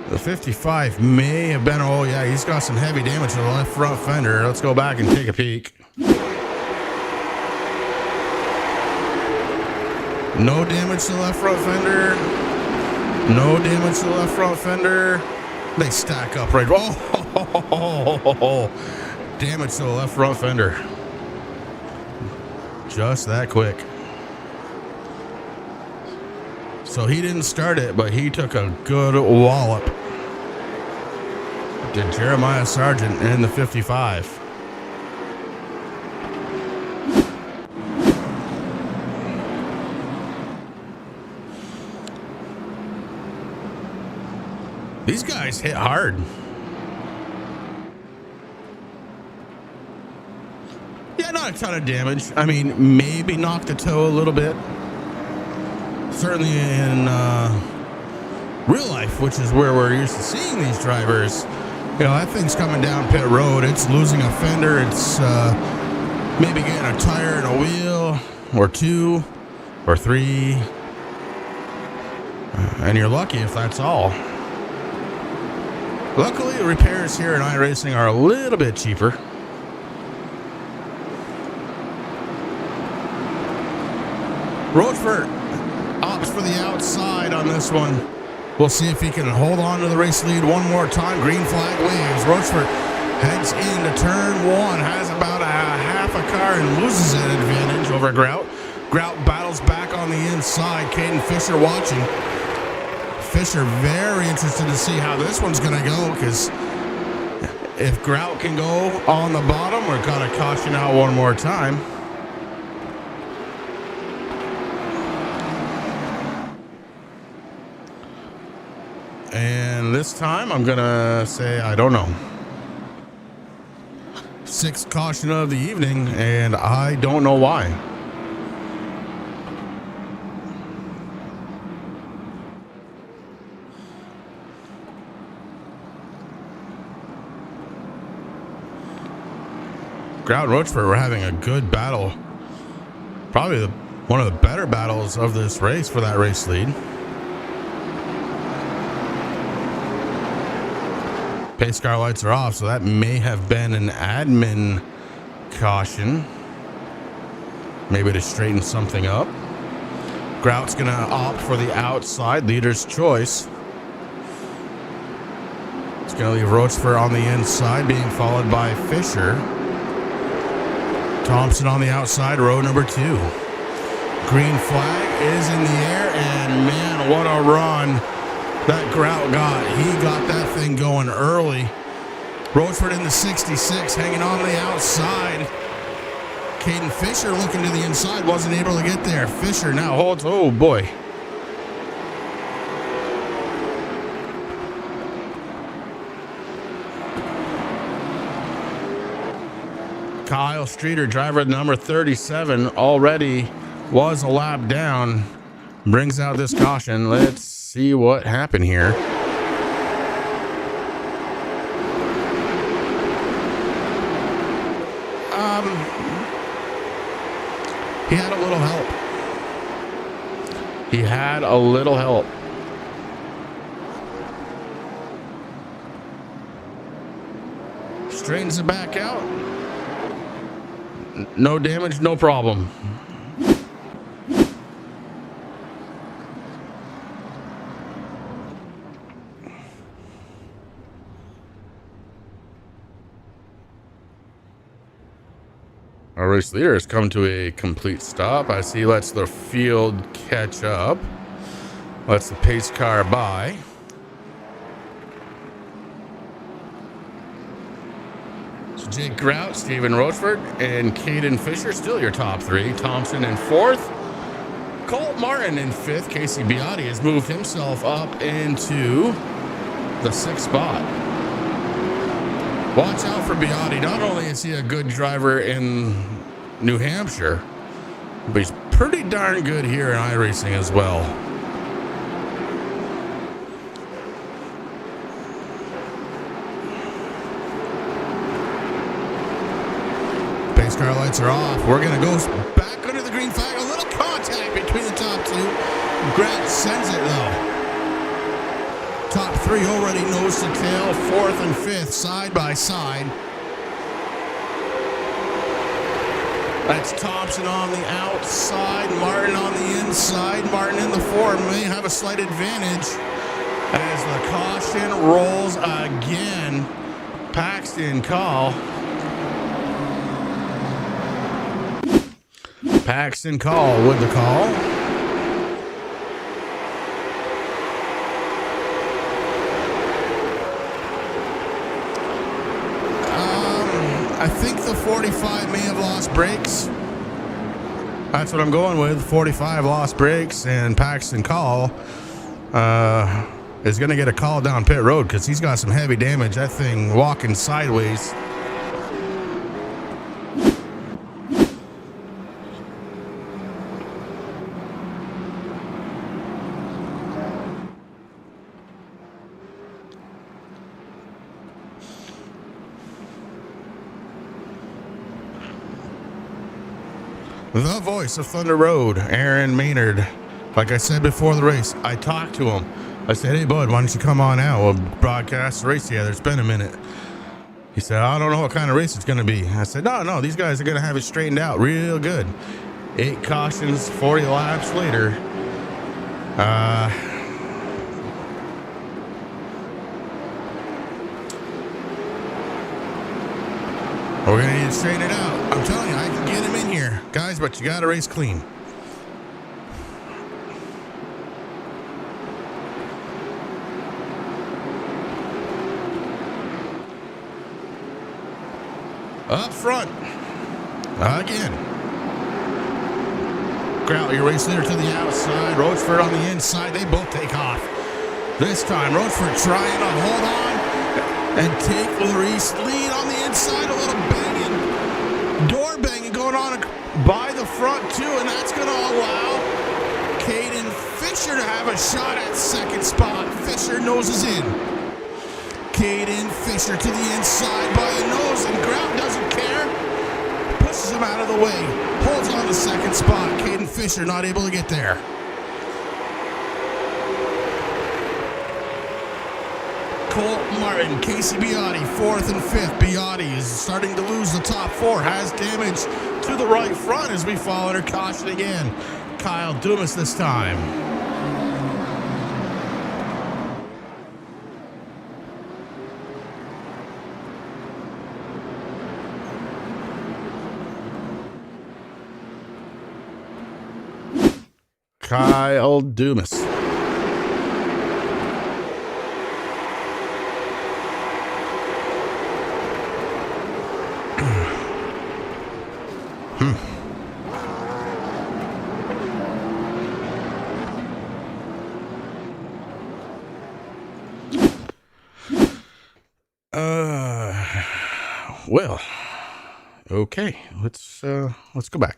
The 55 may have been, oh yeah, he's got some heavy damage to the left front fender. Let's go back and take a peek. No damage to the left front fender. No damage to the left front fender. They stack up right. Oh, damage to the left front fender. Just that quick. So he didn't start it, but he took a good wallop to Jeremiah Sargent in the 55. These guys hit hard. Yeah, not a ton of damage. I mean, maybe knocked the toe a little bit. Certainly in real life, which is where we're used to seeing these drivers, you know, that thing's coming down pit road. It's losing a fender. It's maybe getting a tire and a wheel or 2 or 3. And you're lucky if that's all. Luckily, repairs here in iRacing are a little bit cheaper. Rochford opts for the outside on this one. We'll see if he can hold on to the race lead one more time. Green flag waves. Rochford heads into turn 1, has about a half a car and loses an advantage over Grout. Grout battles back on the inside. Caden Fisher watching. Fisher very interested to see how this one's going to go, because if Grout can go on the bottom, we're going to caution out one more time. And this time I'm going to say, I don't know. Sixth caution of the evening, and I don't know why. Grout and Rochford were having a good battle. Probably one of the better battles of this race for that race lead. Pace car lights are off, so that may have been an admin caution. Maybe to straighten something up. Grout's going to opt for the outside, leader's choice. It's going to leave Rochford on the inside, being followed by Fisher. Thompson on the outside, row number 2. Green flag is in the air, and man, what a run that Grout got. He got that thing going early. Rochford in the 66, hanging on the outside. Caden Fisher looking to the inside, wasn't able to get there. Fisher now holds, oh boy. Kyle Streeter, driver number 37, already was a lap down. Brings out this caution. Let's see what happened here. He had a little help. He had a little help. Straightens it back out. No damage, no problem. Our race leader has come to a complete stop. I see lets the field catch up. Lets the pace car by. So Jake Grout, Stephen Rochford, and Caden Fisher still your top 3. Thompson in 4th. Colt Martin in 5th. Casey Biotti has moved himself up into the 6th spot. Watch out for Biotti. Not only is he a good driver in New Hampshire, but he's pretty darn good here in iRacing as well. Pace car lights are off. We're going to go back under the green flag. A little contact between the top 2. Grant sends it though. Top 3 already nose to tail, 4th and 5th side by side. That's Thompson on the outside, Martin on the inside. Martin in the 4 may have a slight advantage as the caution rolls again. Paxton call. Paxton call with the call. I think the 45 may have lost brakes. That's what I'm going with. 45 lost brakes, and Paxton Call is going to get a call down pit road because he's got some heavy damage. That thing walking sideways. The voice of Thunder Road, Aaron Maynard. Like I said before the race, I talked to him. I said, hey, bud, why don't you come on out? We'll broadcast the race together. It's been a minute. He said, I don't know what kind of race it's going to be. I said, no, these guys are going to have it straightened out real good. 8 cautions, 40 laps later. We're going to need to straighten it out. I'm telling you, I can get him in here. Guys, but you got to race clean. Up front. Again. Grout, your race leader to the outside. Rochefort on the inside. They both take off. This time, Rochefort trying to hold on and take Larice lead on the inside. A little banging. Door banging going on by the front, too. And that's going to allow Caden Fisher to have a shot at second spot. Fisher noses in. Caden Fisher to the inside by the nose, and Grout doesn't care. Pushes him out of the way. Holds on to second spot. Caden Fisher not able to get there. Colt Martin, Casey Biotti, fourth and fifth. Biotti is starting to lose the top four. Has damage to the right front as we fall under caution again. Kyle Dumas this time. Kyle Dumas. Well, okay, let's go back.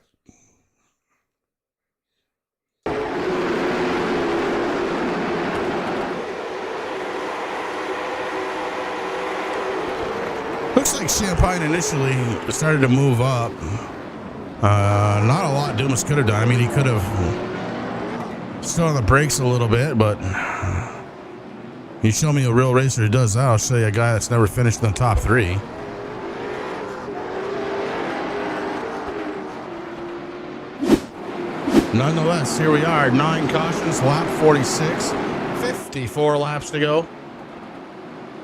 Looks like Champagne initially started to move up. Not a lot Dumas could have done. I mean, he could have stood on the brakes a little bit, but you show me a real racer who does that, I'll show you a guy that's never finished in the top three. Nonetheless, here we are, 9 cautions, lap 46, 54 laps to go.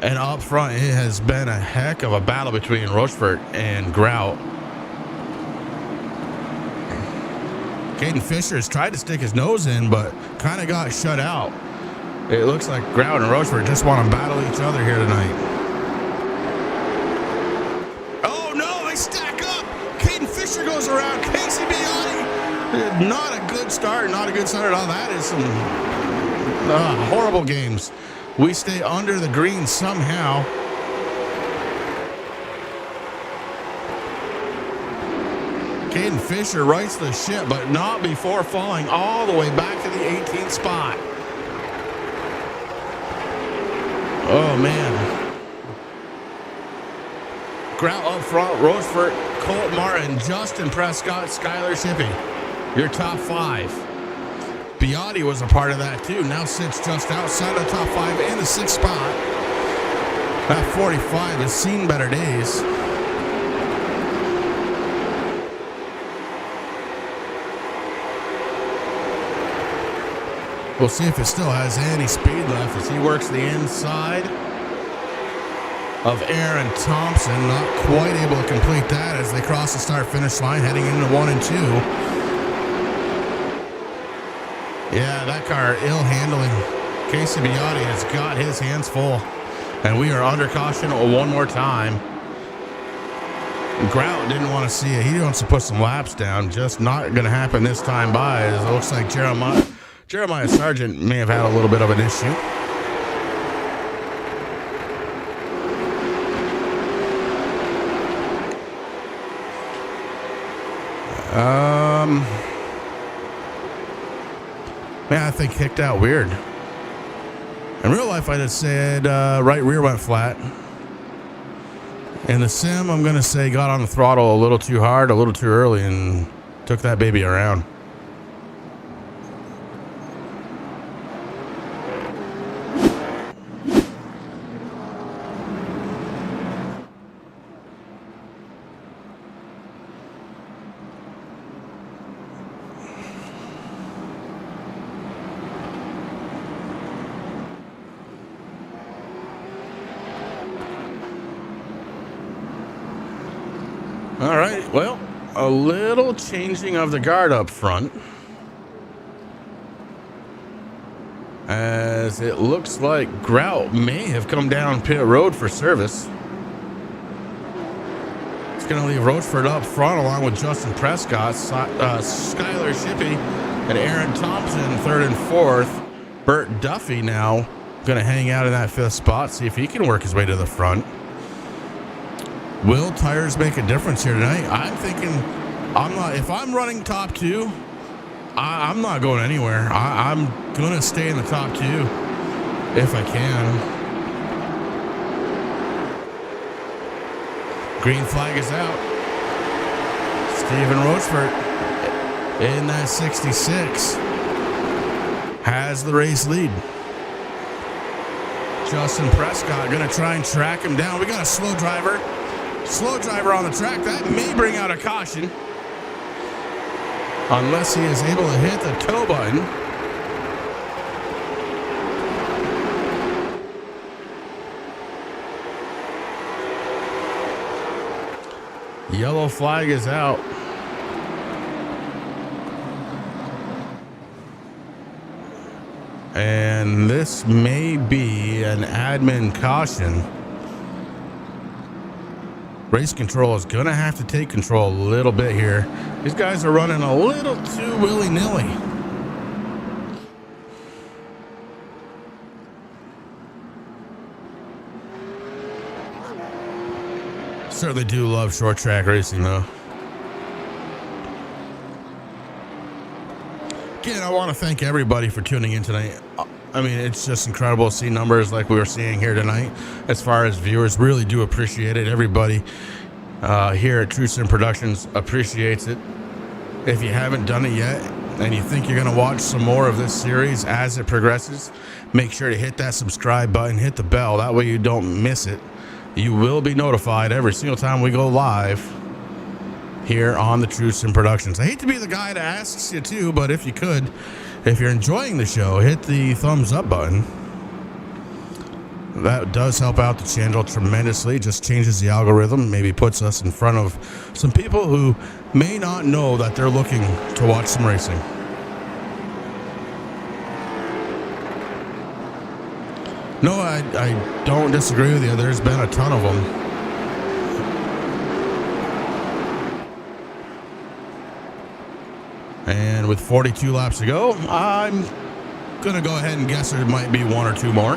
And up front, it has been a heck of a battle between Rochefort and Grout. Caden Fisher has tried to stick his nose in, but kind of got shut out. It looks like Grout and Rochefort just want to battle each other here tonight. Oh no, they stack up. Caden Fisher goes around. Casey Biotti. Not a good start, not a good start at all. That is some horrible games. We stay under the green somehow. Caden Fisher rights the ship, but not before falling all the way back to the 18th spot. Oh, man. Grout up front, Rochefort, Colt Martin, Justin Prescott, Skylar Shippey. Your top 5. Biotti was a part of that too. Now sits just outside of the top 5 in the 6th spot. That 45 has seen better days. We'll see if it still has any speed left as he works the inside of Aaron Thompson. Not quite able to complete that as they cross the start-finish line heading into 1 and 2. Yeah, that car ill handling. Casey Biotti has got his hands full. And we are under caution one more time. Grout didn't want to see it. He wants to put some laps down. Just not going to happen this time by. It looks like Jeremiah Sargent may have had a little bit of an issue. Man, I think kicked out weird. In real life, I'd have said right rear went flat. In the sim, I'm going to say got on the throttle a little too hard, a little too early, and took that baby around. All right, well, a little changing of the guard up front. As it looks like Grout may have come down pit road for service. going to leave Roachford up front along with Justin Prescott, Skylar Shippey, and Aaron Thompson, third and fourth. Burt Duffy now going to hang out in that fifth spot, see if he can work his way to the front. Will tires make a difference here tonight? I'm thinking, if I'm running top two, I'm not going anywhere. I'm going to stay in the top two if I can. Green flag is out. Stephen Roachford in that 66 has the race lead. Justin Prescott going to try and track him down. We got a slow driver on the track. That may bring out a caution unless he is able to hit the tow button. Yellow flag is out. And this may be an admin caution. Race control is going to have to take control a little bit here. These guys are running a little too willy-nilly. Certainly do love short track racing, though. Again, I want to thank everybody for tuning in tonight. I mean, it's just incredible to see numbers like we were seeing here tonight. As far as viewers, really do appreciate it. Everybody here at True Sim Productions appreciates it. If you haven't done it yet and you think you're going to watch some more of this series as it progresses, make sure to hit that subscribe button, hit the bell. That way you don't miss it. You will be notified every single time we go live here on the True Sim Productions. I hate to be the guy that asks you to, but if you could, if you're enjoying the show, hit the thumbs up button. That does help out the channel tremendously. Just changes the algorithm, maybe puts us in front of some people who may not know that they're looking to watch some racing. No, I don't disagree with you. There's been a ton of them. And with 42 laps to go, I'm going to go ahead and guess there might be one or two more.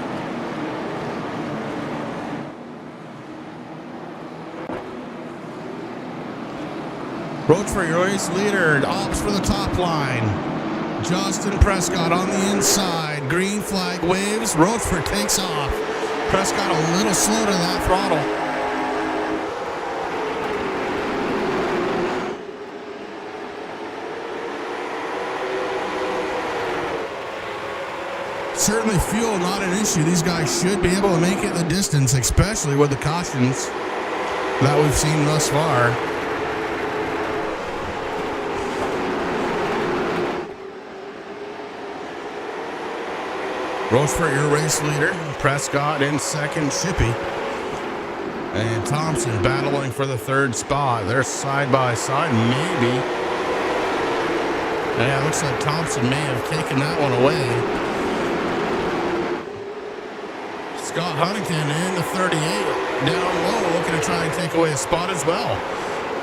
Roachford, your race leader, opts for the top line. Justin Prescott on the inside. Green flag waves. Roachford takes off. Prescott a little slow to that throttle. Certainly fuel not an issue. These guys should be able to make it the distance, especially with the cautions that we've seen thus far. Roachford, your race leader. Prescott in second, Shippey. And Thompson battling for the third spot. They're side by side, maybe. Yeah, it looks like Thompson may have taken that one away. Scott Huntington in the 38, down low, looking to try and take away a spot as well.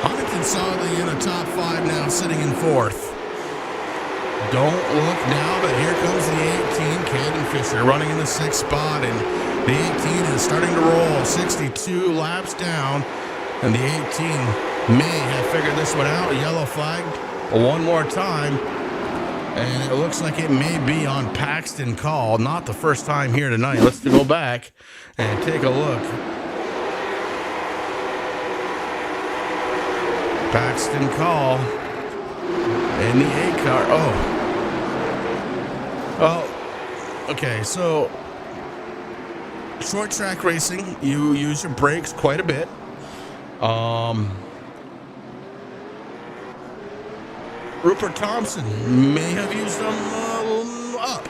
Huntington solidly in the top five now, sitting in fourth. Don't look now, but here comes the 18, Caden Fisher, running in the sixth spot, and the 18 is starting to roll. 62 laps down, and the 18 may have figured this one out. Yellow flag one more time, and it looks like it may be on Paxton Call. Not the first time here tonight. Let's go back and take a look. Paxton Call in the 8 car. Oh, okay, so short track racing, you use your brakes quite a bit. Rupert Thompson may have used them up.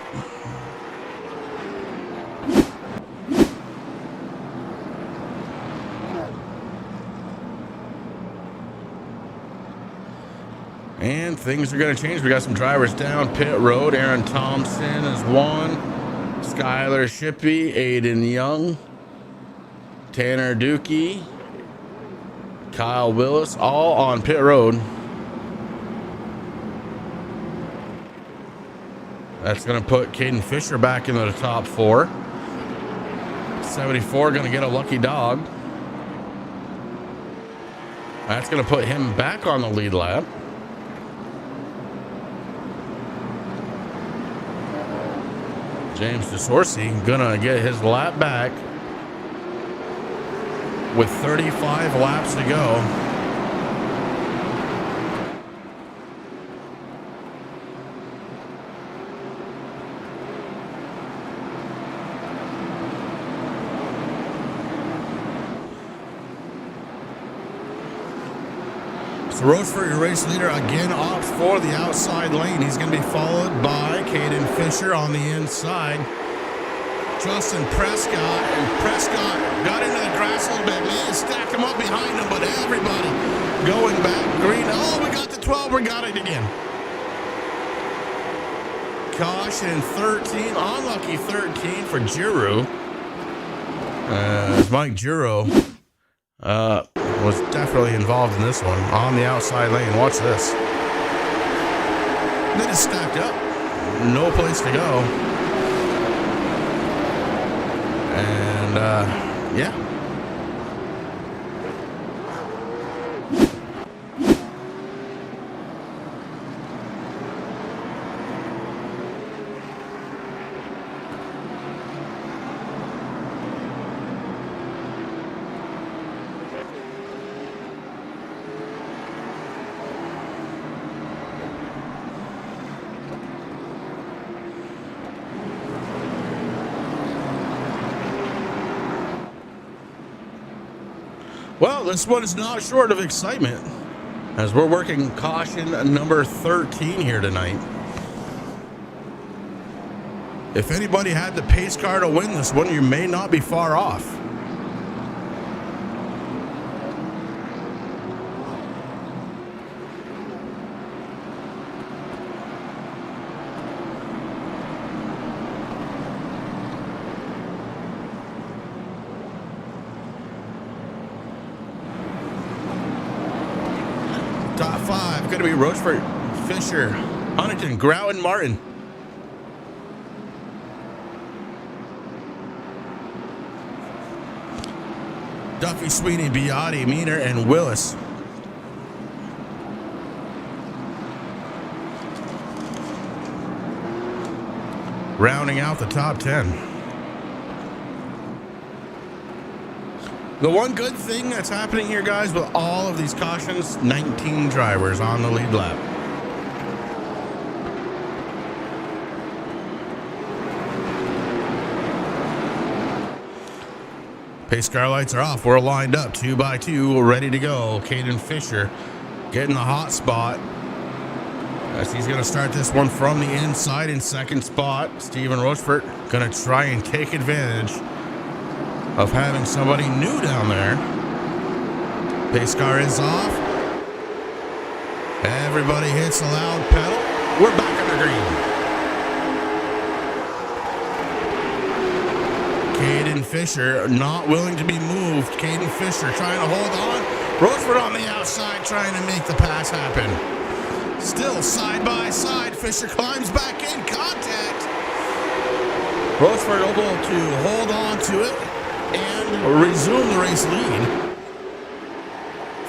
And things are going to change. We got some drivers down pit road. Aaron Thompson is one. Skylar Shippey, Aiden Young, Tanner Dookie, Kyle Willis, all on pit road. That's going to put Caden Fisher back into the top 4. 74 going to get a lucky dog. That's going to put him back on the lead lap. James DeSorcy going to get his lap back with 35 laps to go. So Rochefort, your race leader, again opts for the outside lane. He's going to be followed by Caden Fisher on the inside. Justin Prescott, and Prescott got into the grass a little bit. Man, stacked him up behind him, but everybody going back green. Oh, we got the 12. We got it again. Caution 13, unlucky 13 for Giroux. Mike Giroux was definitely involved in this one on the outside lane. Watch this. They just stacked up. No place to go. And, yeah. Well, this one is not short of excitement as we're working caution number 13 here tonight. If anybody had the pace car to win this one, you may not be far off. Top 5 going to be Rochefort, Fisher, Huntington, Grau, and Martin. Duffy, Sweeney, Biotti, Meaner, and Willis. Rounding out the top 10. The one good thing that's happening here, guys, with all of these cautions, 19 drivers on the lead lap. Pace car lights are off. We're lined up 2 by 2. We're ready to go. Caden Fisher getting the hot spot as he's going to start this one from the inside in second spot. Steven Rochefort going to try and take advantage of having somebody new down there. Pace car is off. Everybody hits a loud pedal. We're back on the green. Caden Fisher not willing to be moved. Caden Fisher trying to hold on. Rochefort on the outside trying to make the pass happen. Still side by side. Fisher climbs back in contact. Rochefort able to hold on to it and resume the race lead.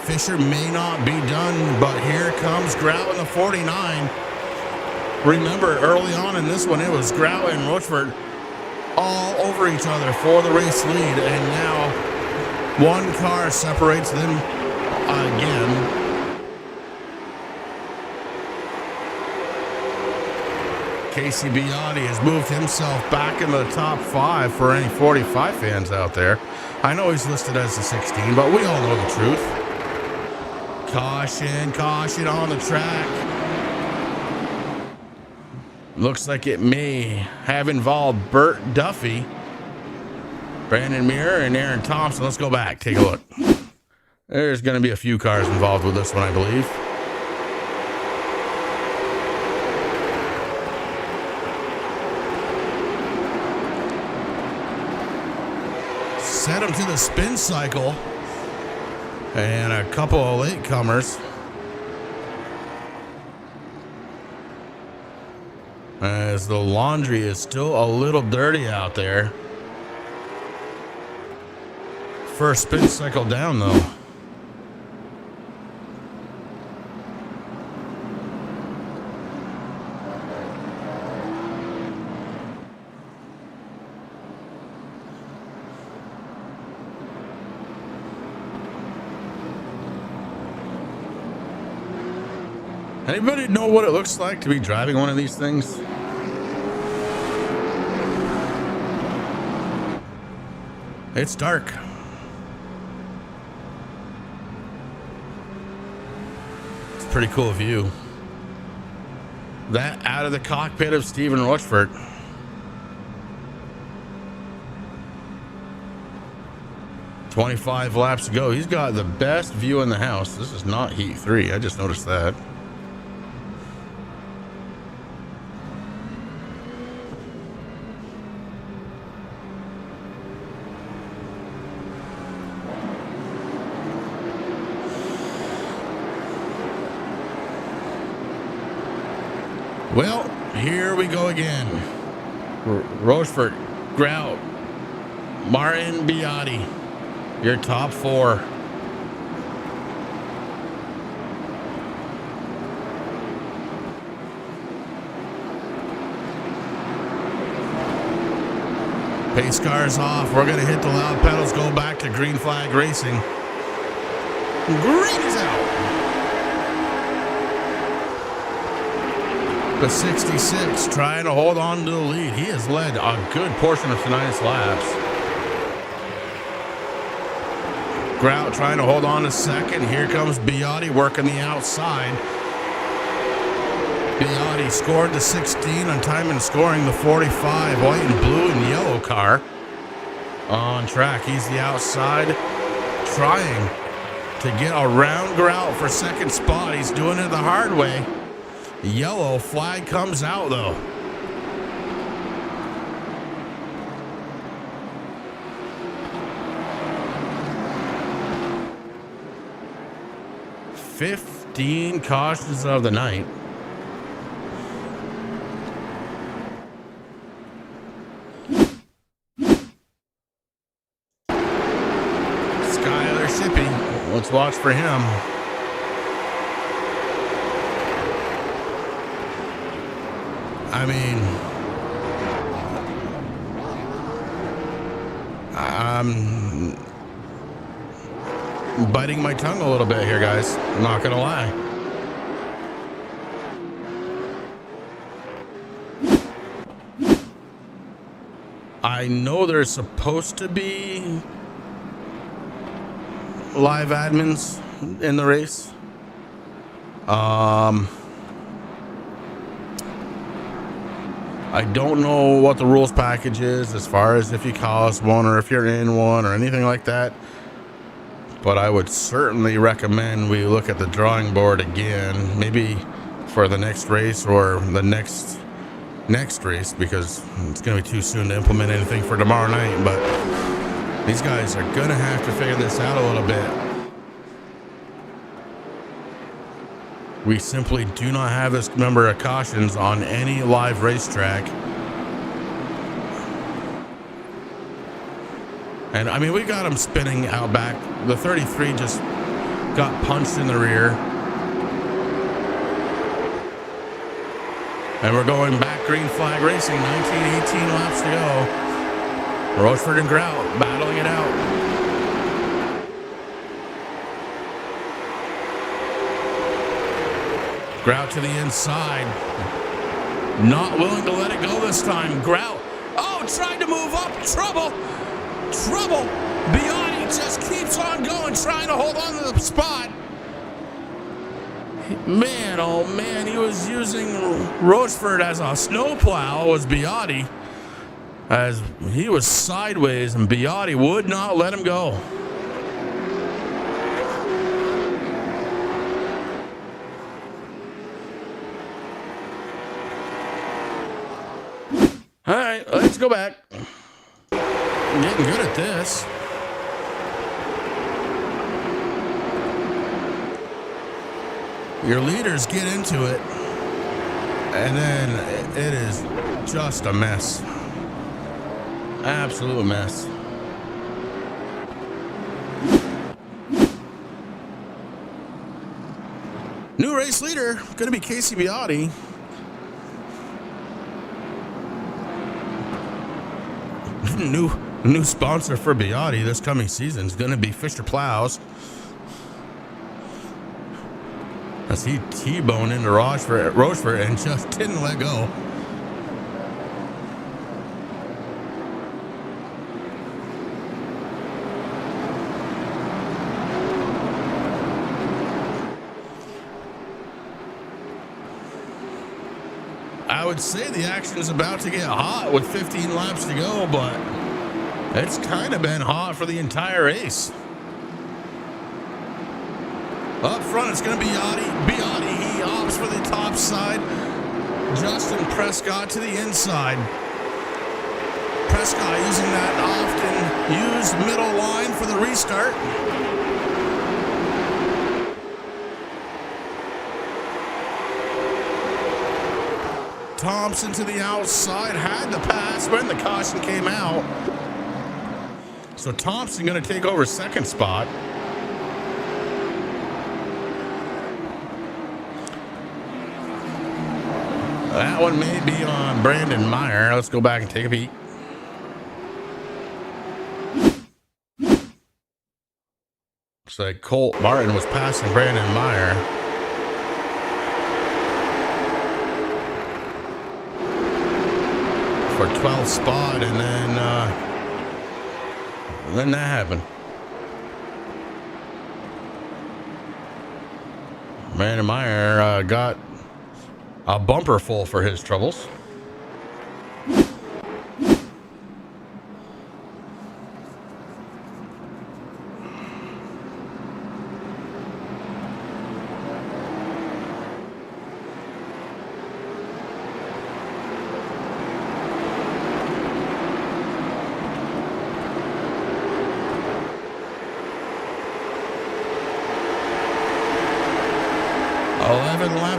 Fisher may not be done, but here comes Grau in the 49. Remember, early on in this one, it was Grau and Rochefort all over each other for the race lead, and now one car separates them again. Casey Biotti has moved himself back into the top 5 for any 45 fans out there. I know he's listed as a 16, but we all know the truth. Caution, caution on the track. Looks like it may have involved Burt Duffy, Brandon Muir, and Aaron Thompson. Let's go back, take a look. There's going to be a few cars involved with this one, I believe. Set him to the spin cycle. And a couple of latecomers. As the laundry is still a little dirty out there. First spin cycle down though. Anybody know what it looks like to be driving one of these things? It's dark. It's a pretty cool view. That out of the cockpit of Stephen Rochford. "25 laps to go." He's got the best view in the house. This is not Heat 3. I just noticed that. Well, here we go again. Rochford, Grout, Martin, Biotti, your top four. Pace cars off. We're going to hit the loud pedals, go back to green flag racing. Green is out. The 66 trying to hold on to the lead. He has led a good portion of tonight's laps. Grout trying to hold on to second. Here comes Biotti working the outside. Biotti scored the 16 on time and scoring the 45. White and blue and yellow car on track. He's the outside trying to get around Grout for second spot. He's doing it the hard way. Yellow flag comes out though. "15 cautions of the night." Skylar Shippey. Let's watch for him. I mean, I'm biting my tongue a little bit here, guys. I'm not gonna lie. I know there's supposed to be live admins in the race. I don't know what the rules package is as far as if you cause one or if you're in one or anything like that. But I would certainly recommend we look at the drawing board again, maybe for the next race or the next race, because it's going to be too soon to implement anything for tomorrow night. But these guys are going to have to figure this out a little bit. We simply do not have this number of cautions on any live racetrack. And I mean, we got them spinning out back. The 33 just got punched in the rear. And we're going back green flag racing, 19-18 laps to go. Rochford and Grout battling it out. Grout to the inside. Not willing to let it go this time. Grout. Oh, trying to move up. Trouble. Trouble. Biotti just keeps on going, trying to hold on to the spot. Man, oh man, he was using Rochford as a snowplow, was Biotti. As he was sideways and Biotti would not let him go. All right, let's go back. I'm getting good at this. Your leaders get into it, and then it is just a mess. Absolute mess. New race leader, going to be Casey Biotti. New sponsor for Biotti this coming season is going to be Fisher Plows. As he T-boned into Rochefort and just didn't let go. I would say the action is about to get hot with 15 laps to go, but it's kind of been hot for the entire race. Up front, it's going to be Biotti. He opts for the top side. Justin Prescott to the inside. Prescott using that often used middle line for the restart. Thompson to the outside, had the pass when the caution came out. So Thompson going to take over second spot. That one may be on Brandon Meyer. Let's go back and take a peek. Looks like Colt Martin was passing Brandon Meyer. For 12th spot, and then that happened. Brandon Meyer got a bumper full for his troubles.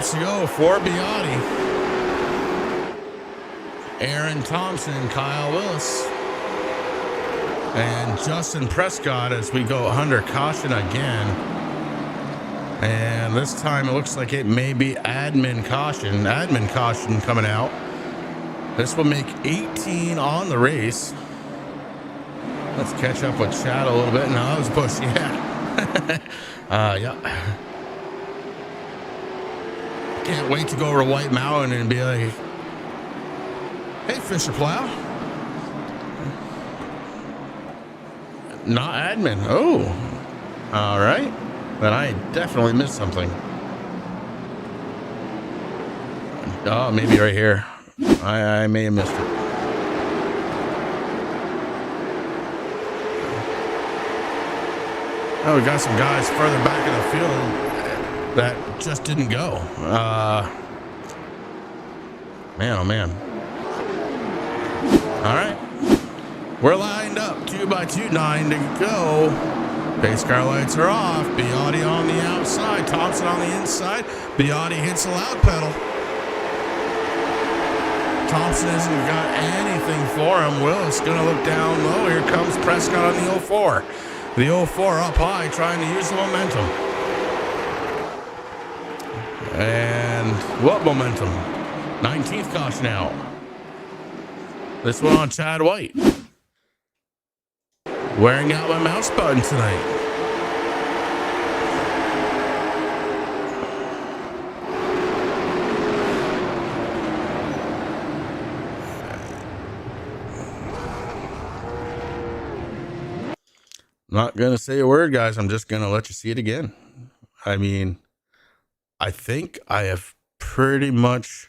To go for Biotti. Aaron Thompson, Kyle Willis, and Justin Prescott as we go under caution again. And this time it looks like it may be admin caution coming out. This will make 18 on the race. Let's catch up with Chad a little bit. No, that was Bush. Yeah. Yeah. Can't wait to go over to White Mountain and be like, hey, Fisher Plow. Not admin. Oh, all right. Then I definitely missed something. Oh, maybe right here. I may have missed it. Oh, we got some guys further back in the field that just didn't go. Man, oh man. All right. We're lined up 2 by 2, 9 to go. Pace car lights are off. Biotti on the outside. Thompson on the inside. Biotti hits the loud pedal. Thompson hasn't got anything for him. Willis gonna look down low. Here comes Prescott on the 04. The 04 up high, trying to use the momentum. And what momentum? 19th caution out. This one on Chad White. Wearing out my mouse button tonight. Not going to say a word, guys. I'm just going to let you see it again. I mean, I think I have pretty much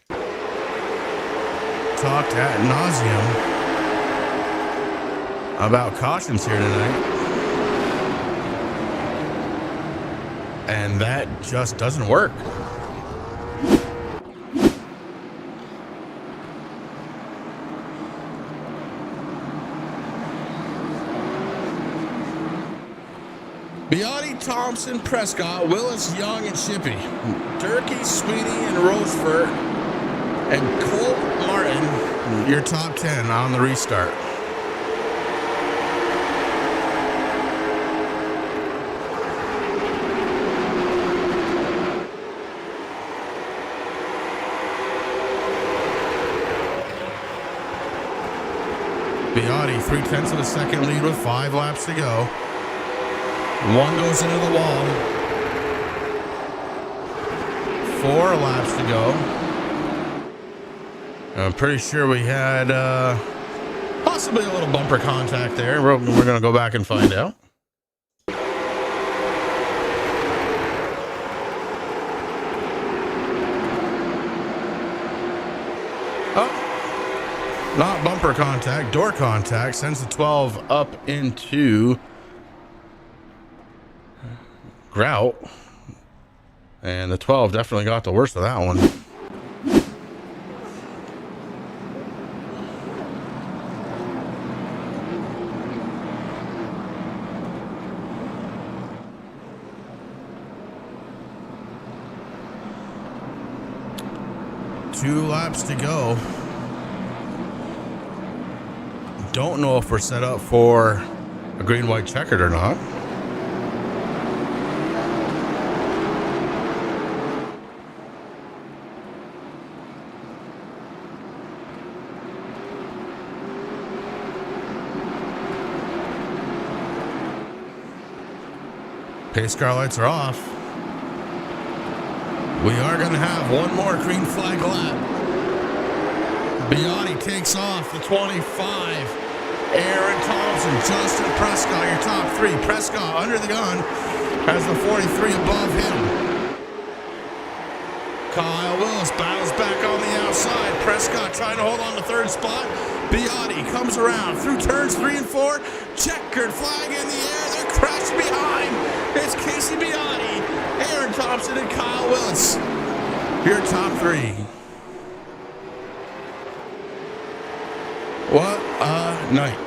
talked ad nauseum about cautions here tonight. And that just doesn't work. Beatty, Thompson, Prescott, Willis, Young, and Shippey. Durkee, Sweeney, and Roseford. And Colt Martin, your top 10 on the restart. Beatty, 3/10 of a second lead with 5 laps to go. One goes into the wall. 4 laps to go. I'm pretty sure we had possibly a little bumper contact there. We're going to go back and find out. Oh, not bumper contact, door contact. Sends the 12 up into grout, and the 12 definitely got the worst of that one. Two laps to go. Don't know if we're set up for a green-white checkered or not. Pace car lights are off. We are going to have one more green flag lap. Beatty takes off the 25. Aaron Thompson, Justin Prescott, your top 3. Prescott under the gun has the 43 above him. Kyle Willis battles back on the outside. Prescott trying to hold on to 3rd spot. Beatty comes around through turns 3 and 4. Checkered flag in the air. They're crashing behind. It's Casey Beatty, Aaron Thompson, and Kyle Willis. Your top 3. What a night.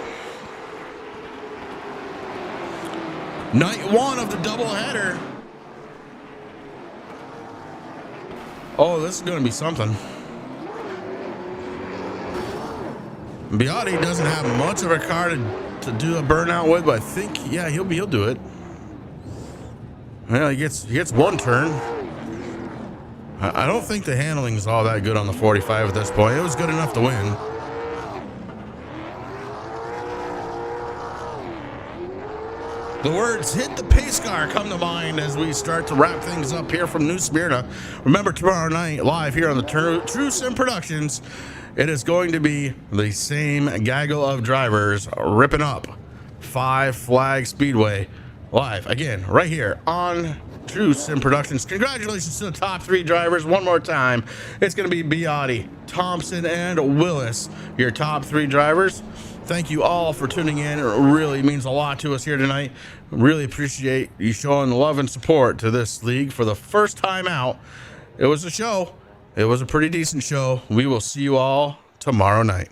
Night 1 of the doubleheader. Oh, this is going to be something. Beatty doesn't have much of a car to do a burnout with, but I think, yeah, he'll do it. Well, he gets one turn. I don't think the handling is all that good on the 45 at this point. It was good enough to win. The words "hit the pace car" come to mind as we start to wrap things up here from New Smyrna. Remember, tomorrow night, live here on the True Sim Productions, it is going to be the same gaggle of drivers ripping up Five Flag Speedway live again right here on True Sim Productions. Congratulations to the top 3 drivers one more time. It's going to be Beatty, Thompson, and Willis, your top 3 drivers. Thank you all for tuning in. It really means a lot to us here tonight. Really appreciate you showing love and support to this league for the first time out. It was a show. It was a pretty decent show. We will see you all tomorrow night.